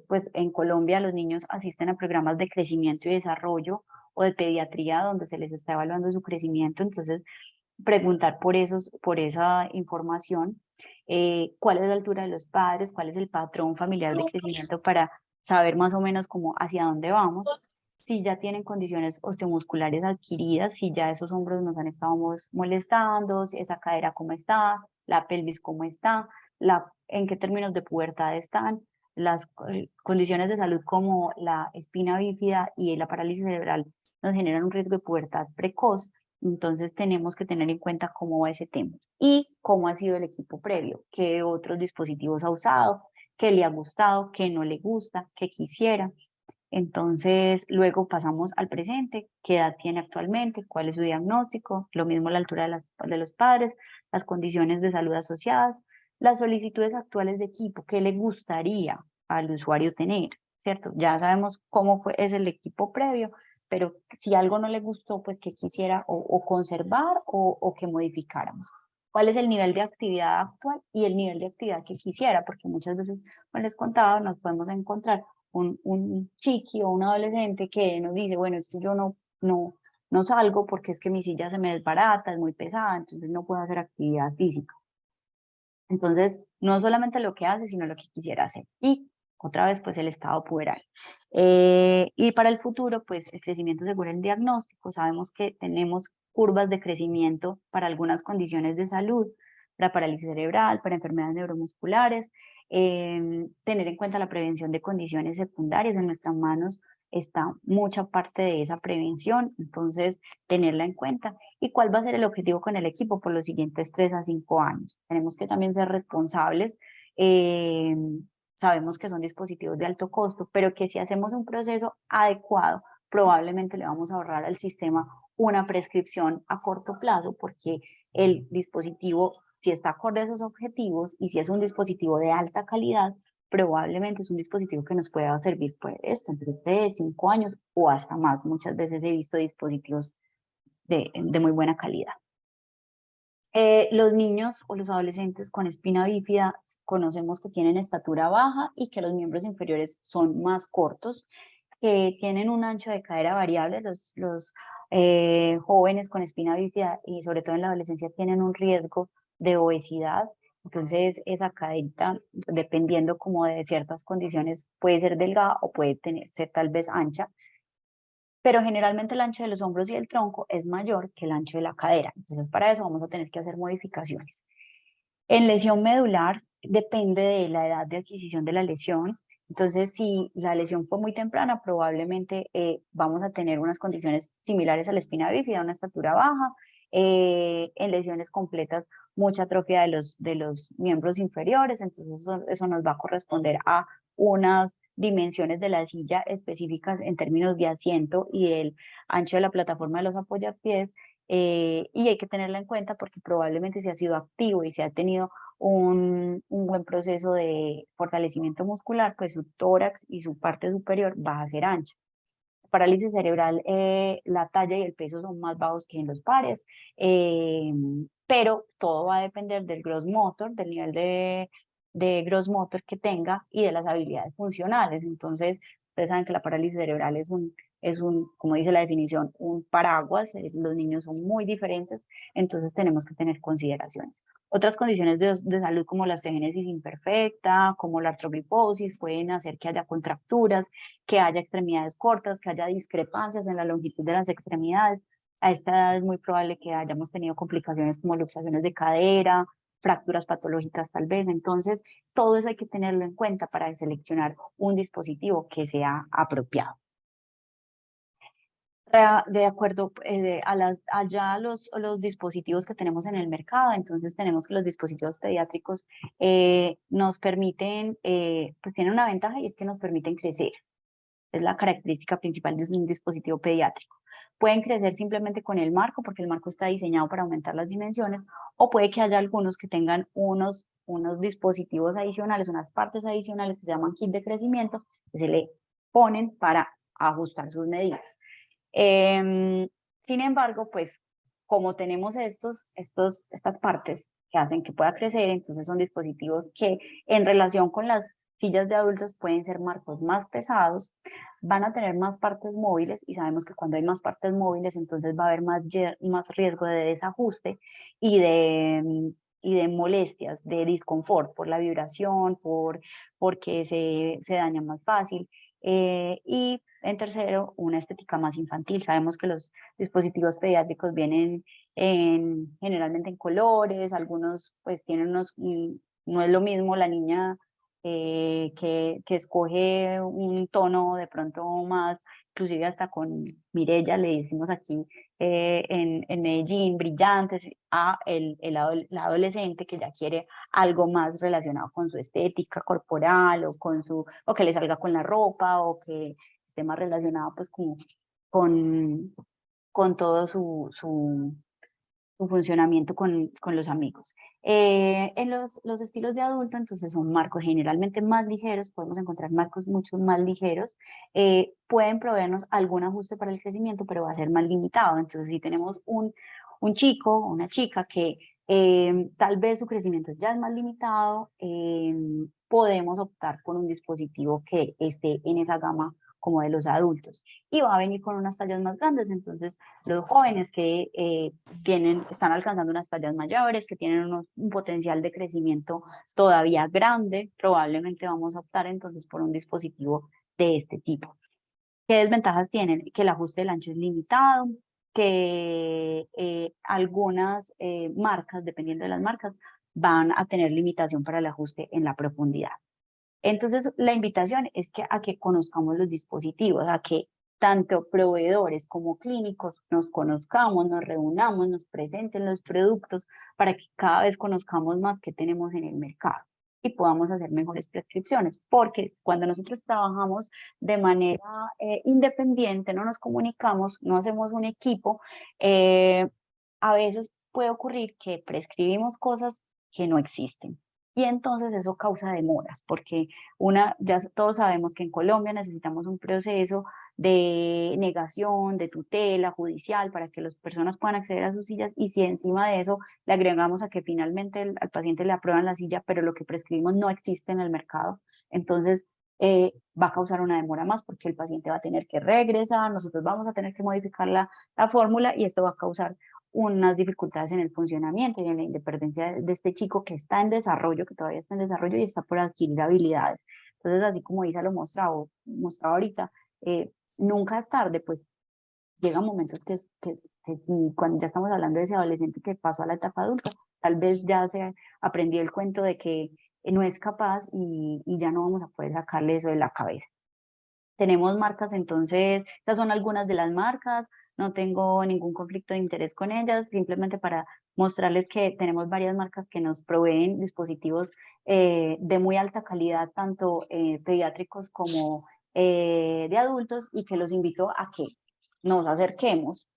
pues en Colombia los niños asisten a programas de crecimiento y desarrollo o de pediatría donde se les está evaluando su crecimiento, entonces preguntar por esa información, cuál es la altura de los padres, cuál es el patrón familiar de crecimiento para saber más o menos cómo hacia dónde vamos, si ya tienen condiciones osteomusculares adquiridas, si ya esos hombros nos han estado molestando, si esa cadera cómo está, la pelvis cómo está, en qué términos de pubertad están, las condiciones de salud como la espina bífida y la parálisis cerebral nos generan un riesgo de pubertad precoz. Entonces tenemos que tener en cuenta cómo va ese tema y cómo ha sido el equipo previo, qué otros dispositivos ha usado, qué le ha gustado, qué no le gusta, qué quisiera. Entonces luego pasamos al presente, qué edad tiene actualmente, cuál es su diagnóstico, lo mismo la altura de los padres, las condiciones de salud asociadas, las solicitudes actuales de equipo, qué le gustaría al usuario tener, ¿cierto? Ya sabemos es el equipo previo, pero si algo no le gustó, pues que quisiera o conservar o que modificáramos. ¿Cuál es el nivel de actividad actual y el nivel de actividad que quisiera? Porque muchas veces, como les contaba, nos podemos encontrar un chiqui o un adolescente que nos dice, bueno, es que yo no salgo porque es que mi silla se me desbarata, es muy pesada, entonces no puedo hacer actividad física. Entonces, no solamente lo que hace, sino lo que quisiera hacer. Y otra vez, pues el estado puberal. Y para el futuro, pues el crecimiento según el diagnóstico. Sabemos que tenemos curvas de crecimiento para algunas condiciones de salud, para parálisis cerebral, para enfermedades neuromusculares. Tener en cuenta la prevención de condiciones secundarias. En nuestras manos está mucha parte de esa prevención, entonces tenerla en cuenta. ¿Y cuál va a ser el objetivo con el equipo por los siguientes 3 a 5 años? Tenemos que también ser responsables. Sabemos que son dispositivos de alto costo, pero que si hacemos un proceso adecuado, probablemente le vamos a ahorrar al sistema una prescripción a corto plazo, porque el dispositivo, si está acorde a esos objetivos y si es un dispositivo de alta calidad, probablemente es un dispositivo que nos pueda servir por esto, entre 3, 5 años o hasta más. Muchas veces he visto dispositivos de muy buena calidad. Los niños o los adolescentes con espina bífida conocemos que tienen estatura baja y que los miembros inferiores son más cortos, que tienen un ancho de cadera variable. Los jóvenes con espina bífida y sobre todo en la adolescencia tienen un riesgo de obesidad. Entonces, esa caderita, dependiendo como de ciertas condiciones, puede ser delgada o puede ser tal vez ancha, pero generalmente el ancho de los hombros y el tronco es mayor que el ancho de la cadera. Entonces, para eso vamos a tener que hacer modificaciones. En lesión medular, depende de la edad de adquisición de la lesión. Entonces, si la lesión fue muy temprana, probablemente vamos a tener unas condiciones similares a la espina bífida, una estatura baja. En lesiones completas, mucha atrofia de los miembros inferiores. Entonces, eso nos va a corresponder a unas dimensiones de la silla específicas en términos de asiento y del ancho de la plataforma de los apoyapiés. Y hay que tenerla en cuenta porque probablemente si ha sido activo y si ha tenido un buen proceso de fortalecimiento muscular, pues su tórax y su parte superior va a ser ancha. Parálisis cerebral, la talla y el peso son más bajos que en los pares, pero todo va a depender del gross motor, del nivel de gross motor que tenga y de las habilidades funcionales. Entonces, ustedes saben que la parálisis cerebral como dice la definición, un paraguas. Los niños son muy diferentes, entonces tenemos que tener consideraciones. Otras condiciones de salud como la osteogénesis imperfecta, como la artrogliposis, pueden hacer que haya contracturas, que haya extremidades cortas, que haya discrepancias en la longitud de las extremidades. A esta edad es muy probable que hayamos tenido complicaciones como luxaciones de cadera, fracturas patológicas tal vez. Entonces, todo eso hay que tenerlo en cuenta para seleccionar un dispositivo que sea apropiado. De acuerdo allá los dispositivos que tenemos en el mercado, entonces tenemos que los dispositivos pediátricos nos permiten, pues tienen una ventaja y es que nos permiten crecer. Es la característica principal de un dispositivo pediátrico. Pueden crecer simplemente con el marco, porque el marco está diseñado para aumentar las dimensiones, o puede que haya algunos que tengan unos dispositivos adicionales, unas partes adicionales que se llaman kit de crecimiento, que se le ponen para ajustar sus medidas. Sin embargo, pues como tenemos estas partes que hacen que pueda crecer, entonces son dispositivos que en relación con las sillas de adultos pueden ser marcos más pesados, van a tener más partes móviles y sabemos que cuando hay más partes móviles entonces va a haber más riesgo de desajuste y de molestias, de disconfort por la vibración, porque se daña más fácil. Y en tercero, una estética más infantil. Sabemos que los dispositivos pediátricos vienen generalmente en colores, algunos pues tienen no es lo mismo la niña que escoge un tono de pronto más, inclusive hasta con Mirella, le decimos aquí en Medellín, brillantes, la adolescente que ya quiere algo más relacionado con su estética corporal o que le salga con la ropa o que esté más relacionado pues como con todo su funcionamiento con los amigos. En los estilos de adulto, entonces son marcos generalmente más ligeros, podemos encontrar marcos mucho más ligeros, pueden proveernos algún ajuste para el crecimiento, pero va a ser más limitado. Entonces, si tenemos un chico o una chica que tal vez su crecimiento ya es más limitado, podemos optar por un dispositivo que esté en esa gama como de los adultos y va a venir con unas tallas más grandes. Entonces los jóvenes que están alcanzando unas tallas mayores, que tienen un potencial de crecimiento todavía grande, probablemente vamos a optar entonces por un dispositivo de este tipo. ¿Qué desventajas tienen? Que el ajuste del ancho es limitado, que algunas marcas, dependiendo de las marcas, van a tener limitación para el ajuste en la profundidad. Entonces, la invitación es a que conozcamos los dispositivos, a que tanto proveedores como clínicos nos conozcamos, nos reunamos, nos presenten los productos para que cada vez conozcamos más qué tenemos en el mercado y podamos hacer mejores prescripciones, porque cuando nosotros trabajamos de manera independiente, no nos comunicamos, no hacemos un equipo, a veces puede ocurrir que prescribimos cosas que no existen. Y entonces eso causa demoras, porque ya todos sabemos que en Colombia necesitamos un proceso de negación, de tutela judicial para que las personas puedan acceder a sus sillas y si encima de eso le agregamos a que finalmente al paciente le aprueban la silla, pero lo que prescribimos no existe en el mercado, entonces va a causar una demora más porque el paciente va a tener que regresar, nosotros vamos a tener que modificar la fórmula y esto va a causar unas dificultades en el funcionamiento y en la independencia de este chico que está en desarrollo, que todavía está en desarrollo y está por adquirir habilidades. Entonces, así como Isa lo mostraba ahorita, nunca es tarde, pues llegan momentos que sí, cuando ya estamos hablando de ese adolescente que pasó a la etapa adulta, tal vez ya se aprendió el cuento de que no es capaz y ya no vamos a poder sacarle eso de la cabeza. Tenemos marcas, entonces, estas son algunas de las marcas, no tengo ningún conflicto de interés con ellas, simplemente para mostrarles que tenemos varias marcas que nos proveen dispositivos de muy alta calidad, tanto pediátricos como de adultos, y que los invito a que nos acerquemos,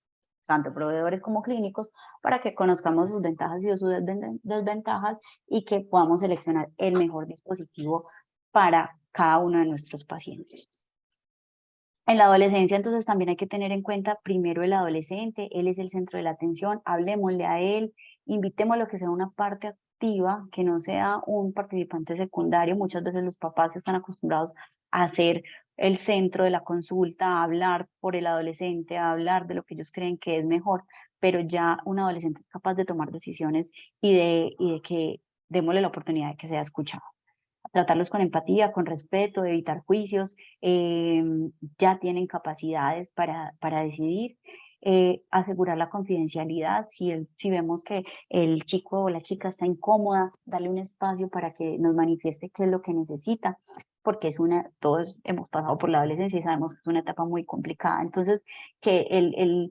tanto proveedores como clínicos, para que conozcamos sus ventajas y sus desventajas y que podamos seleccionar el mejor dispositivo para cada uno de nuestros pacientes. En la adolescencia, entonces, también hay que tener en cuenta primero el adolescente, él es el centro de la atención, hablemosle a él, invitémoslo a que sea una parte activa, que no sea un participante secundario. Muchas veces los papás están acostumbrados a ser el centro de la consulta, a hablar por el adolescente, a hablar de lo que ellos creen que es mejor, pero ya un adolescente es capaz de tomar decisiones y de que démosle la oportunidad de que sea escuchado. Tratarlos con empatía, con respeto, evitar juicios, ya tienen capacidades para decidir, asegurar la confidencialidad. Si vemos que el chico o la chica está incómoda, darle un espacio para que nos manifieste qué es lo que necesita, porque todos hemos pasado por la adolescencia y sabemos que es una etapa muy complicada. Entonces, que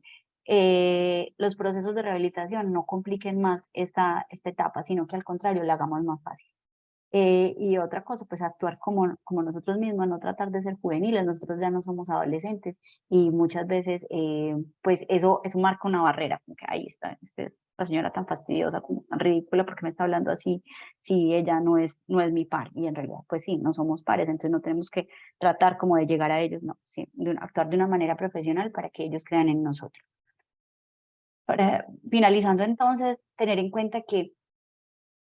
los procesos de rehabilitación no compliquen más esta etapa, sino que al contrario, la hagamos más fácil. Y otra cosa, pues actuar como nosotros mismos, no tratar de ser juveniles. Nosotros ya no somos adolescentes y muchas veces pues eso marca una barrera, como que ahí está, la señora tan fastidiosa, como tan ridícula, porque me está hablando así, si ella no es mi par. Y en realidad pues sí, no somos pares, entonces no tenemos que tratar como de llegar a ellos, no, sí, actuar de una manera profesional para que ellos crean en nosotros. Finalizando entonces, tener en cuenta que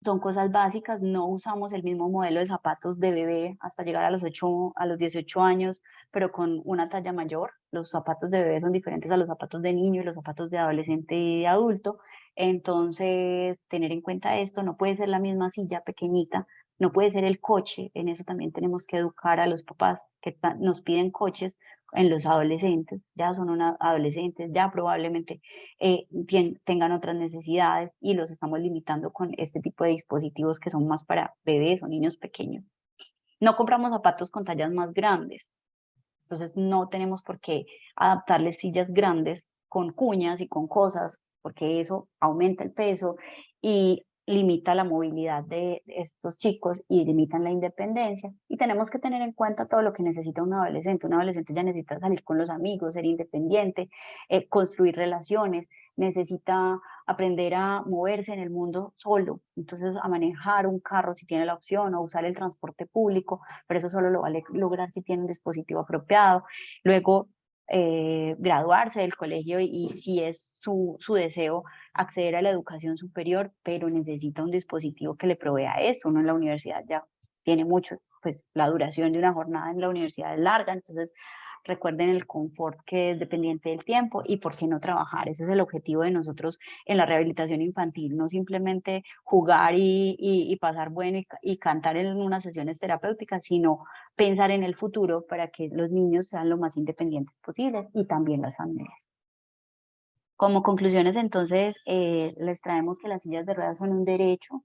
son cosas básicas, no usamos el mismo modelo de zapatos de bebé hasta llegar a los 18 años, pero con una talla mayor. Los zapatos de bebé son diferentes a los zapatos de niño y los zapatos de adolescente y de adulto. Entonces, tener en cuenta esto, no puede ser la misma silla pequeñita, no puede ser el coche. En eso también tenemos que educar a los papás que nos piden coches en los adolescentes, ya son adolescentes, ya probablemente tengan otras necesidades y los estamos limitando con este tipo de dispositivos que son más para bebés o niños pequeños. No compramos zapatos con tallas más grandes, entonces no tenemos por qué adaptarles sillas grandes con cuñas y con cosas, porque eso aumenta el peso y limita la movilidad de estos chicos y limitan la independencia. Y tenemos que tener en cuenta todo lo que necesita un adolescente. Un adolescente ya necesita salir con los amigos, ser independiente, construir relaciones, necesita aprender a moverse en el mundo solo, entonces a manejar un carro si tiene la opción, o usar el transporte público, pero eso solo lo va a lograr si tiene un dispositivo apropiado. Luego, graduarse del colegio y si es su deseo acceder a la educación superior, pero necesita un dispositivo que le provea eso. Uno en la universidad ya tiene mucho, pues la duración de una jornada en la universidad es larga, entonces recuerden el confort que es dependiente del tiempo y por qué no trabajar. Ese es el objetivo de nosotros en la rehabilitación infantil, no simplemente jugar y pasar bueno y cantar en unas sesiones terapéuticas, sino pensar en el futuro para que los niños sean lo más independientes posibles y también las familias. Como conclusiones, entonces, les traemos que las sillas de ruedas son un derecho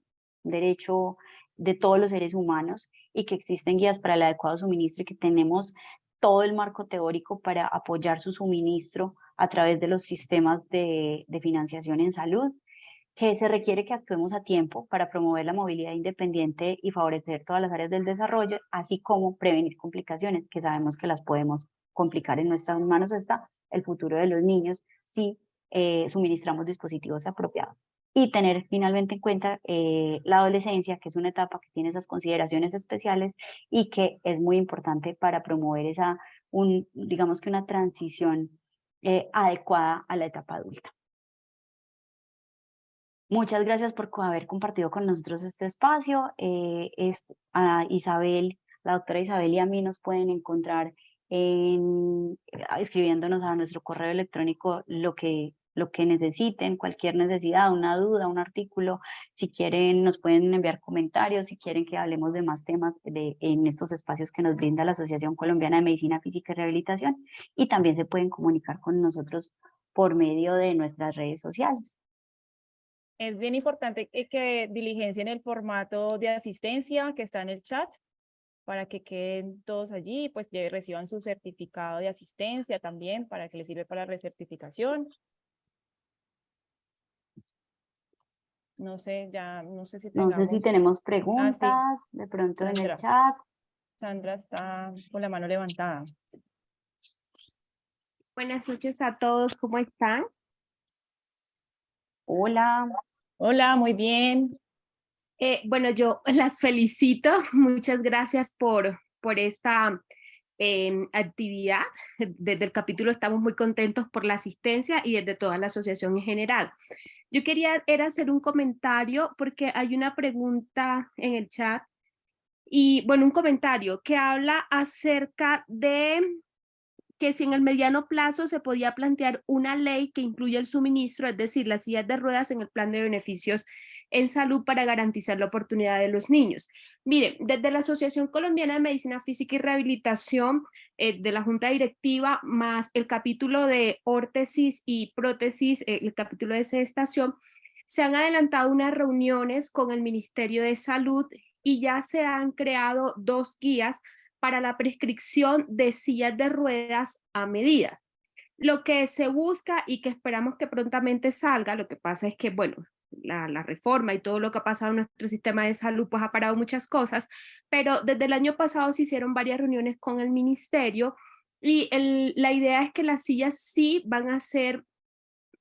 de todos los seres humanos, y que existen guías para el adecuado suministro y que tenemos todo el marco teórico para apoyar su suministro a través de los sistemas de financiación en salud, que se requiere que actuemos a tiempo para promover la movilidad independiente y favorecer todas las áreas del desarrollo, así como prevenir complicaciones, que sabemos que las podemos complicar. En nuestras manos está el futuro de los niños si suministramos dispositivos apropiados. Y tener finalmente en cuenta la adolescencia, que es una etapa que tiene esas consideraciones especiales y que es muy importante para promover digamos que una transición adecuada a la etapa adulta. Muchas gracias por haber compartido con nosotros este espacio. A Isabel, la doctora Isabel, y a mí nos pueden encontrar escribiéndonos a nuestro correo electrónico lo que lo que necesiten, cualquier necesidad, una duda, un artículo. Si quieren, nos pueden enviar comentarios, si quieren que hablemos de más temas en estos espacios que nos brinda la Asociación Colombiana de Medicina Física y Rehabilitación, y también se pueden comunicar con nosotros por medio de nuestras redes sociales. Es bien importante que diligencien el formato de asistencia que está en el chat para que queden todos allí, pues ya reciban su certificado de asistencia también, para que les sirve para la recertificación. No sé, no sé si No sé si tengamos... tenemos Sí, preguntas de pronto en el Sandra. chat. Sandra está con la mano levantada. Buenas noches a todos, ¿cómo están? Hola. Hola, muy bien. Bueno, yo las felicito, muchas gracias por esta actividad. Desde el capítulo estamos muy contentos por la asistencia y desde toda la asociación en general. Yo quería hacer un comentario porque hay una pregunta en el chat y bueno, un comentario que habla acerca de que si en el mediano plazo se podía plantear una ley que incluya el suministro, es decir, las sillas de ruedas en el plan de beneficios en salud para garantizar la oportunidad de los niños. Mire, desde la Asociación Colombiana de Medicina Física y Rehabilitación, de la Junta Directiva, más el capítulo de órtesis y prótesis, el capítulo de sedestación, se han adelantado unas reuniones con el Ministerio de Salud y ya se han creado 2 guías para la prescripción de sillas de ruedas a medida. Lo que se busca y que esperamos que prontamente salga, lo que pasa es que, bueno, la reforma y todo lo que ha pasado en nuestro sistema de salud pues ha parado muchas cosas, pero desde el año pasado se hicieron varias reuniones con el ministerio y la idea es que las sillas sí van a ser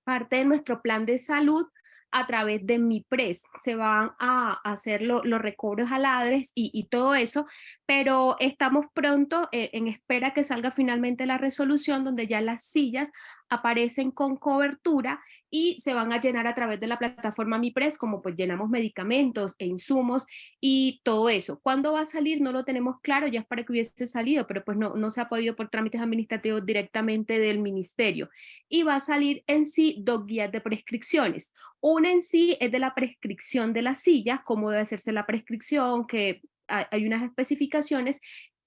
parte de nuestro plan de salud a través de MIPRES. Se van a hacer los recobros al ADRES y todo eso, pero estamos pronto en espera que salga finalmente la resolución donde ya las sillas aparecen con cobertura y se van a llenar a través de la plataforma MIPRES, como pues llenamos medicamentos e insumos y todo eso. ¿Cuándo va a salir? No lo tenemos claro, ya es para que hubiese salido, pero pues no se ha podido por trámites administrativos directamente del ministerio. Y va a salir en sí 2 guías de prescripciones. Una en sí es de la prescripción de las sillas, cómo debe hacerse la prescripción, que hay unas especificaciones,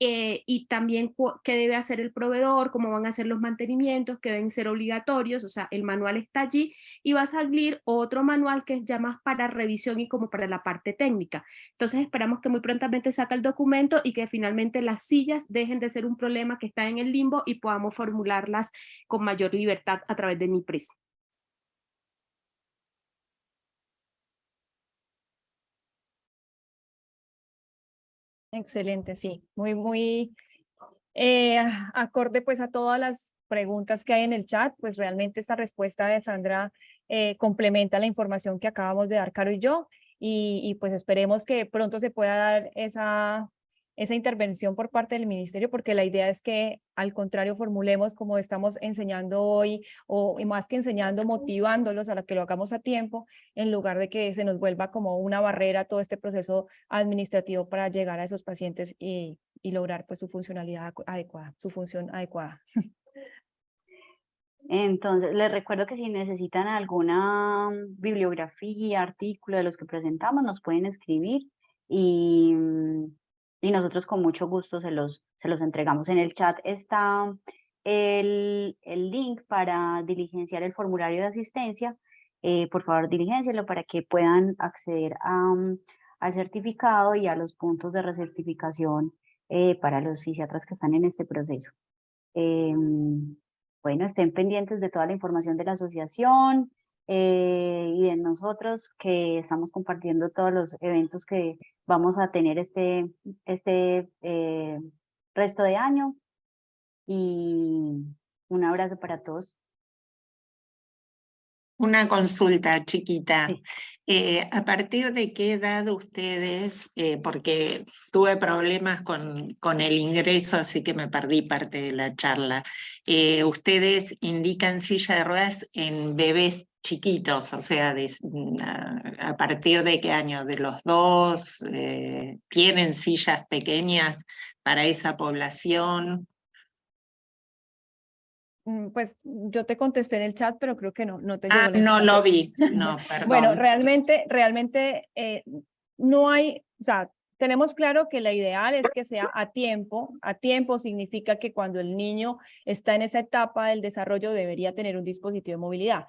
y también qué debe hacer el proveedor, cómo van a ser los mantenimientos, que deben ser obligatorios, o sea, el manual está allí, y va a salir otro manual que es ya más para revisión y como para la parte técnica. Entonces esperamos que muy prontamente saque el documento y que finalmente las sillas dejen de ser un problema que está en el limbo y podamos formularlas con mayor libertad a través de MIPRES. Excelente, sí. Muy acorde pues a todas las preguntas que hay en el chat, pues realmente esta respuesta de Sandra complementa la información que acabamos de dar Caro y yo, y pues esperemos que pronto se pueda dar esa intervención por parte del ministerio, porque la idea es que al contrario formulemos como estamos enseñando hoy, y más que enseñando, motivándolos a que lo hagamos a tiempo, en lugar de que se nos vuelva como una barrera todo este proceso administrativo para llegar a esos pacientes y lograr pues su funcionalidad adecuada, su función adecuada. Entonces, les recuerdo que si necesitan alguna bibliografía, artículo de los que presentamos, nos pueden escribir y nosotros con mucho gusto se los entregamos. En el chat está el link para diligenciar el formulario de asistencia. Por favor, diligencienlo para que puedan acceder al certificado y a los puntos de recertificación para los fisiatras que están en este proceso. Bueno, estén pendientes de toda la información de la asociación y de nosotros, que estamos compartiendo todos los eventos que vamos a tener este resto de año. Y un abrazo para todos. Una consulta chiquita. Sí. ¿A partir de qué edad ustedes, porque tuve problemas con el ingreso, así que me perdí parte de la charla, ustedes indican silla de ruedas en bebés chiquitos, o sea, a partir de qué año? ¿De los 2? ¿Tienen sillas pequeñas para esa población? Pues yo te contesté en el chat, pero creo que no te llegó la No lo información. vi, no, Bueno, perdón. realmente no hay, o sea, tenemos claro que la ideal es que sea a tiempo. A tiempo significa que cuando el niño está en esa etapa del desarrollo debería tener un dispositivo de movilidad.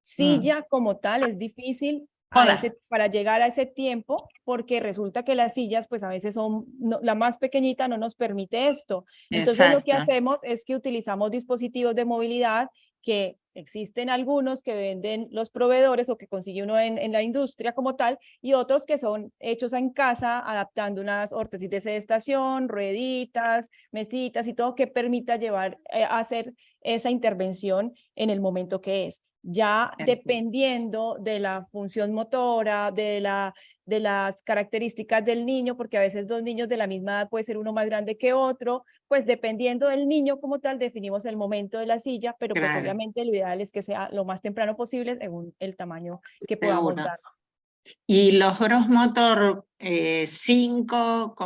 Silla como tal es difícil Joda. para llegar a ese tiempo, porque resulta que las sillas, pues a veces son, la más pequeñita no nos permite esto. Entonces lo que Exacto. hacemos es que utilizamos dispositivos de movilidad que existen algunos que venden los proveedores o que consigue uno en la industria como tal, y otros que son hechos en casa, adaptando unas órtesis de estación, rueditas, mesitas y todo que permita llevar, hacer esa intervención en el momento que es. Ya dependiendo de la función motora, de las características del niño, porque a veces dos niños de la misma edad puede ser uno más grande que otro, pues dependiendo del niño como tal, definimos el momento de la silla, pero pues Claro, obviamente lo ideal es que sea lo más temprano posible según el tamaño que podamos seguro. dar. ¿Y los Gross Motor 5,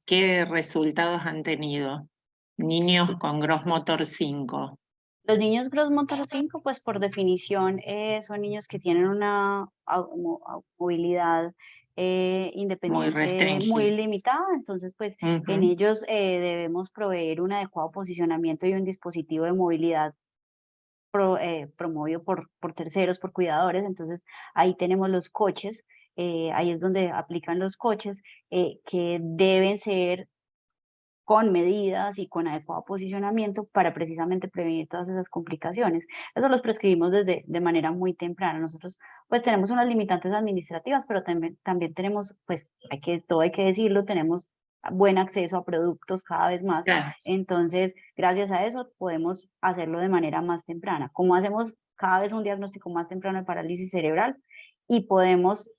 qué resultados han tenido? Niños con Gross Motor 5. Los niños Gross Motor 5, pues por definición son niños que tienen una movilidad Muy independiente muy restringida. limitada, entonces pues en Ujú. ellos debemos proveer un adecuado posicionamiento y un dispositivo de movilidad promovido por terceros, por cuidadores, entonces ahí tenemos los coches, ahí es donde aplican los coches que deben ser con medidas y con adecuado posicionamiento para precisamente prevenir todas esas complicaciones. Eso los prescribimos de manera muy temprana. Nosotros pues tenemos unas limitantes administrativas, pero también tenemos, pues todo hay que decirlo, tenemos buen acceso a productos cada vez más. Claro. Entonces, gracias a eso podemos hacerlo de manera más temprana. Como hacemos cada vez un diagnóstico más temprano de parálisis cerebral y podemos,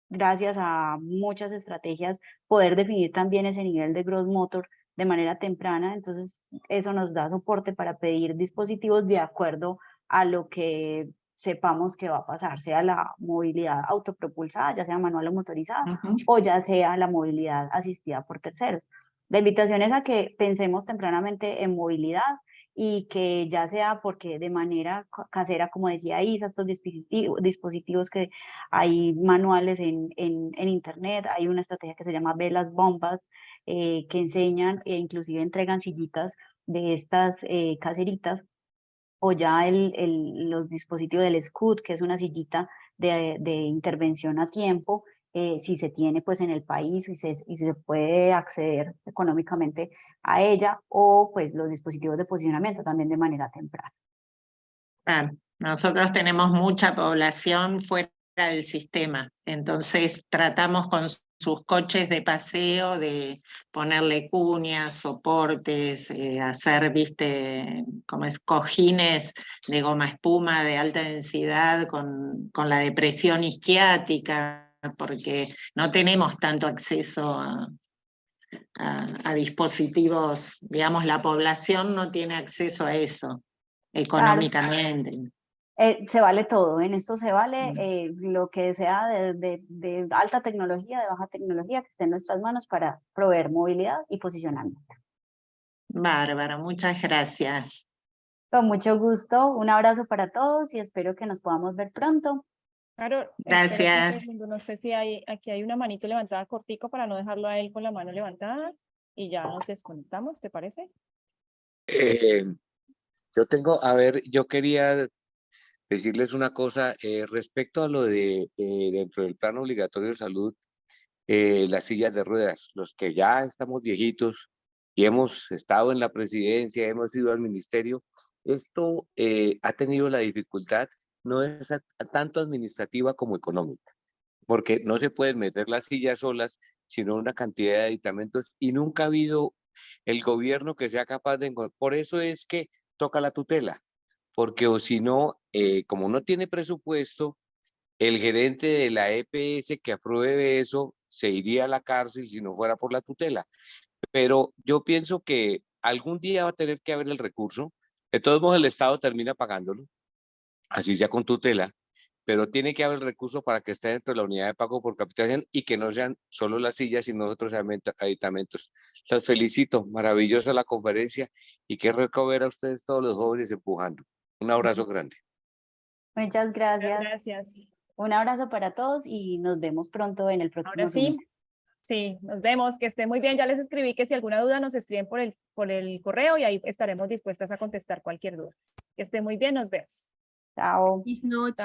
gracias a muchas estrategias, poder definir también ese nivel de gross motor de manera temprana, entonces eso nos da soporte para pedir dispositivos de acuerdo a lo que sepamos que va a pasar, sea la movilidad autopropulsada, ya sea manual o motorizada, Ujú. o ya sea la movilidad asistida por terceros. La invitación es a que pensemos tempranamente en movilidad y que ya sea porque de manera casera, como decía Isa, estos dispositivos que hay manuales en internet, hay una estrategia que se llama Velas Bombas, que enseñan e inclusive entregan sillitas de estas caseritas, o ya los dispositivos del SCUD, que es una sillita de intervención a tiempo, si se tiene pues en el país y se puede acceder económicamente a ella, o pues los dispositivos de posicionamiento también de manera temprana. Claro. Nosotros tenemos mucha población fuera del sistema, entonces tratamos con sus coches de paseo de ponerle cuñas, soportes, hacer, viste, como es, cojines de goma espuma de alta densidad con la depresión isquiática, porque no tenemos tanto acceso a dispositivos, digamos, la población no tiene acceso a eso Claro, económicamente. se vale todo, en esto se vale lo que sea de alta tecnología, de baja tecnología, que esté en nuestras manos para proveer movilidad y posicionamiento. Bárbara, muchas gracias. Con mucho gusto, un abrazo para todos y espero que nos podamos ver pronto. Claro, espérate un Gracias. segundo, no sé si aquí hay una manito levantada cortico para no dejarlo a él con la mano levantada y ya nos desconectamos, ¿te parece? Eh, yo quería decirles una cosa respecto a lo de dentro del plan obligatorio de salud, las sillas de ruedas, los que ya estamos viejitos y hemos estado en la presidencia, hemos ido al ministerio, esto ha tenido la dificultad, no es tanto administrativa como económica, porque no se pueden meter las sillas solas, sino una cantidad de aditamentos y nunca ha habido el gobierno que sea capaz de encontrar. Por eso es que toca la tutela, porque o si no, como no tiene presupuesto, el gerente de la EPS que apruebe eso se iría a la cárcel si no fuera por la tutela. Pero yo pienso que algún día va a tener que haber el recurso. De todos modos, el Estado termina pagándolo, así sea con tutela, pero tiene que haber recursos para que esté dentro de la unidad de pago por capitación y que no sean solo las sillas, sino otros aditamentos. Los felicito, maravillosa la conferencia y qué rico ver a ustedes todos los jóvenes empujando. Un abrazo grande. Muchas gracias. Gracias. Un abrazo para todos y nos vemos pronto en el próximo Ahora sí, Zoom. sí, nos vemos, que estén muy bien. Ya les escribí que si alguna duda nos escriben por el correo y ahí estaremos dispuestas a contestar cualquier duda. Que estén muy bien, nos vemos. Chao. Feliz noche.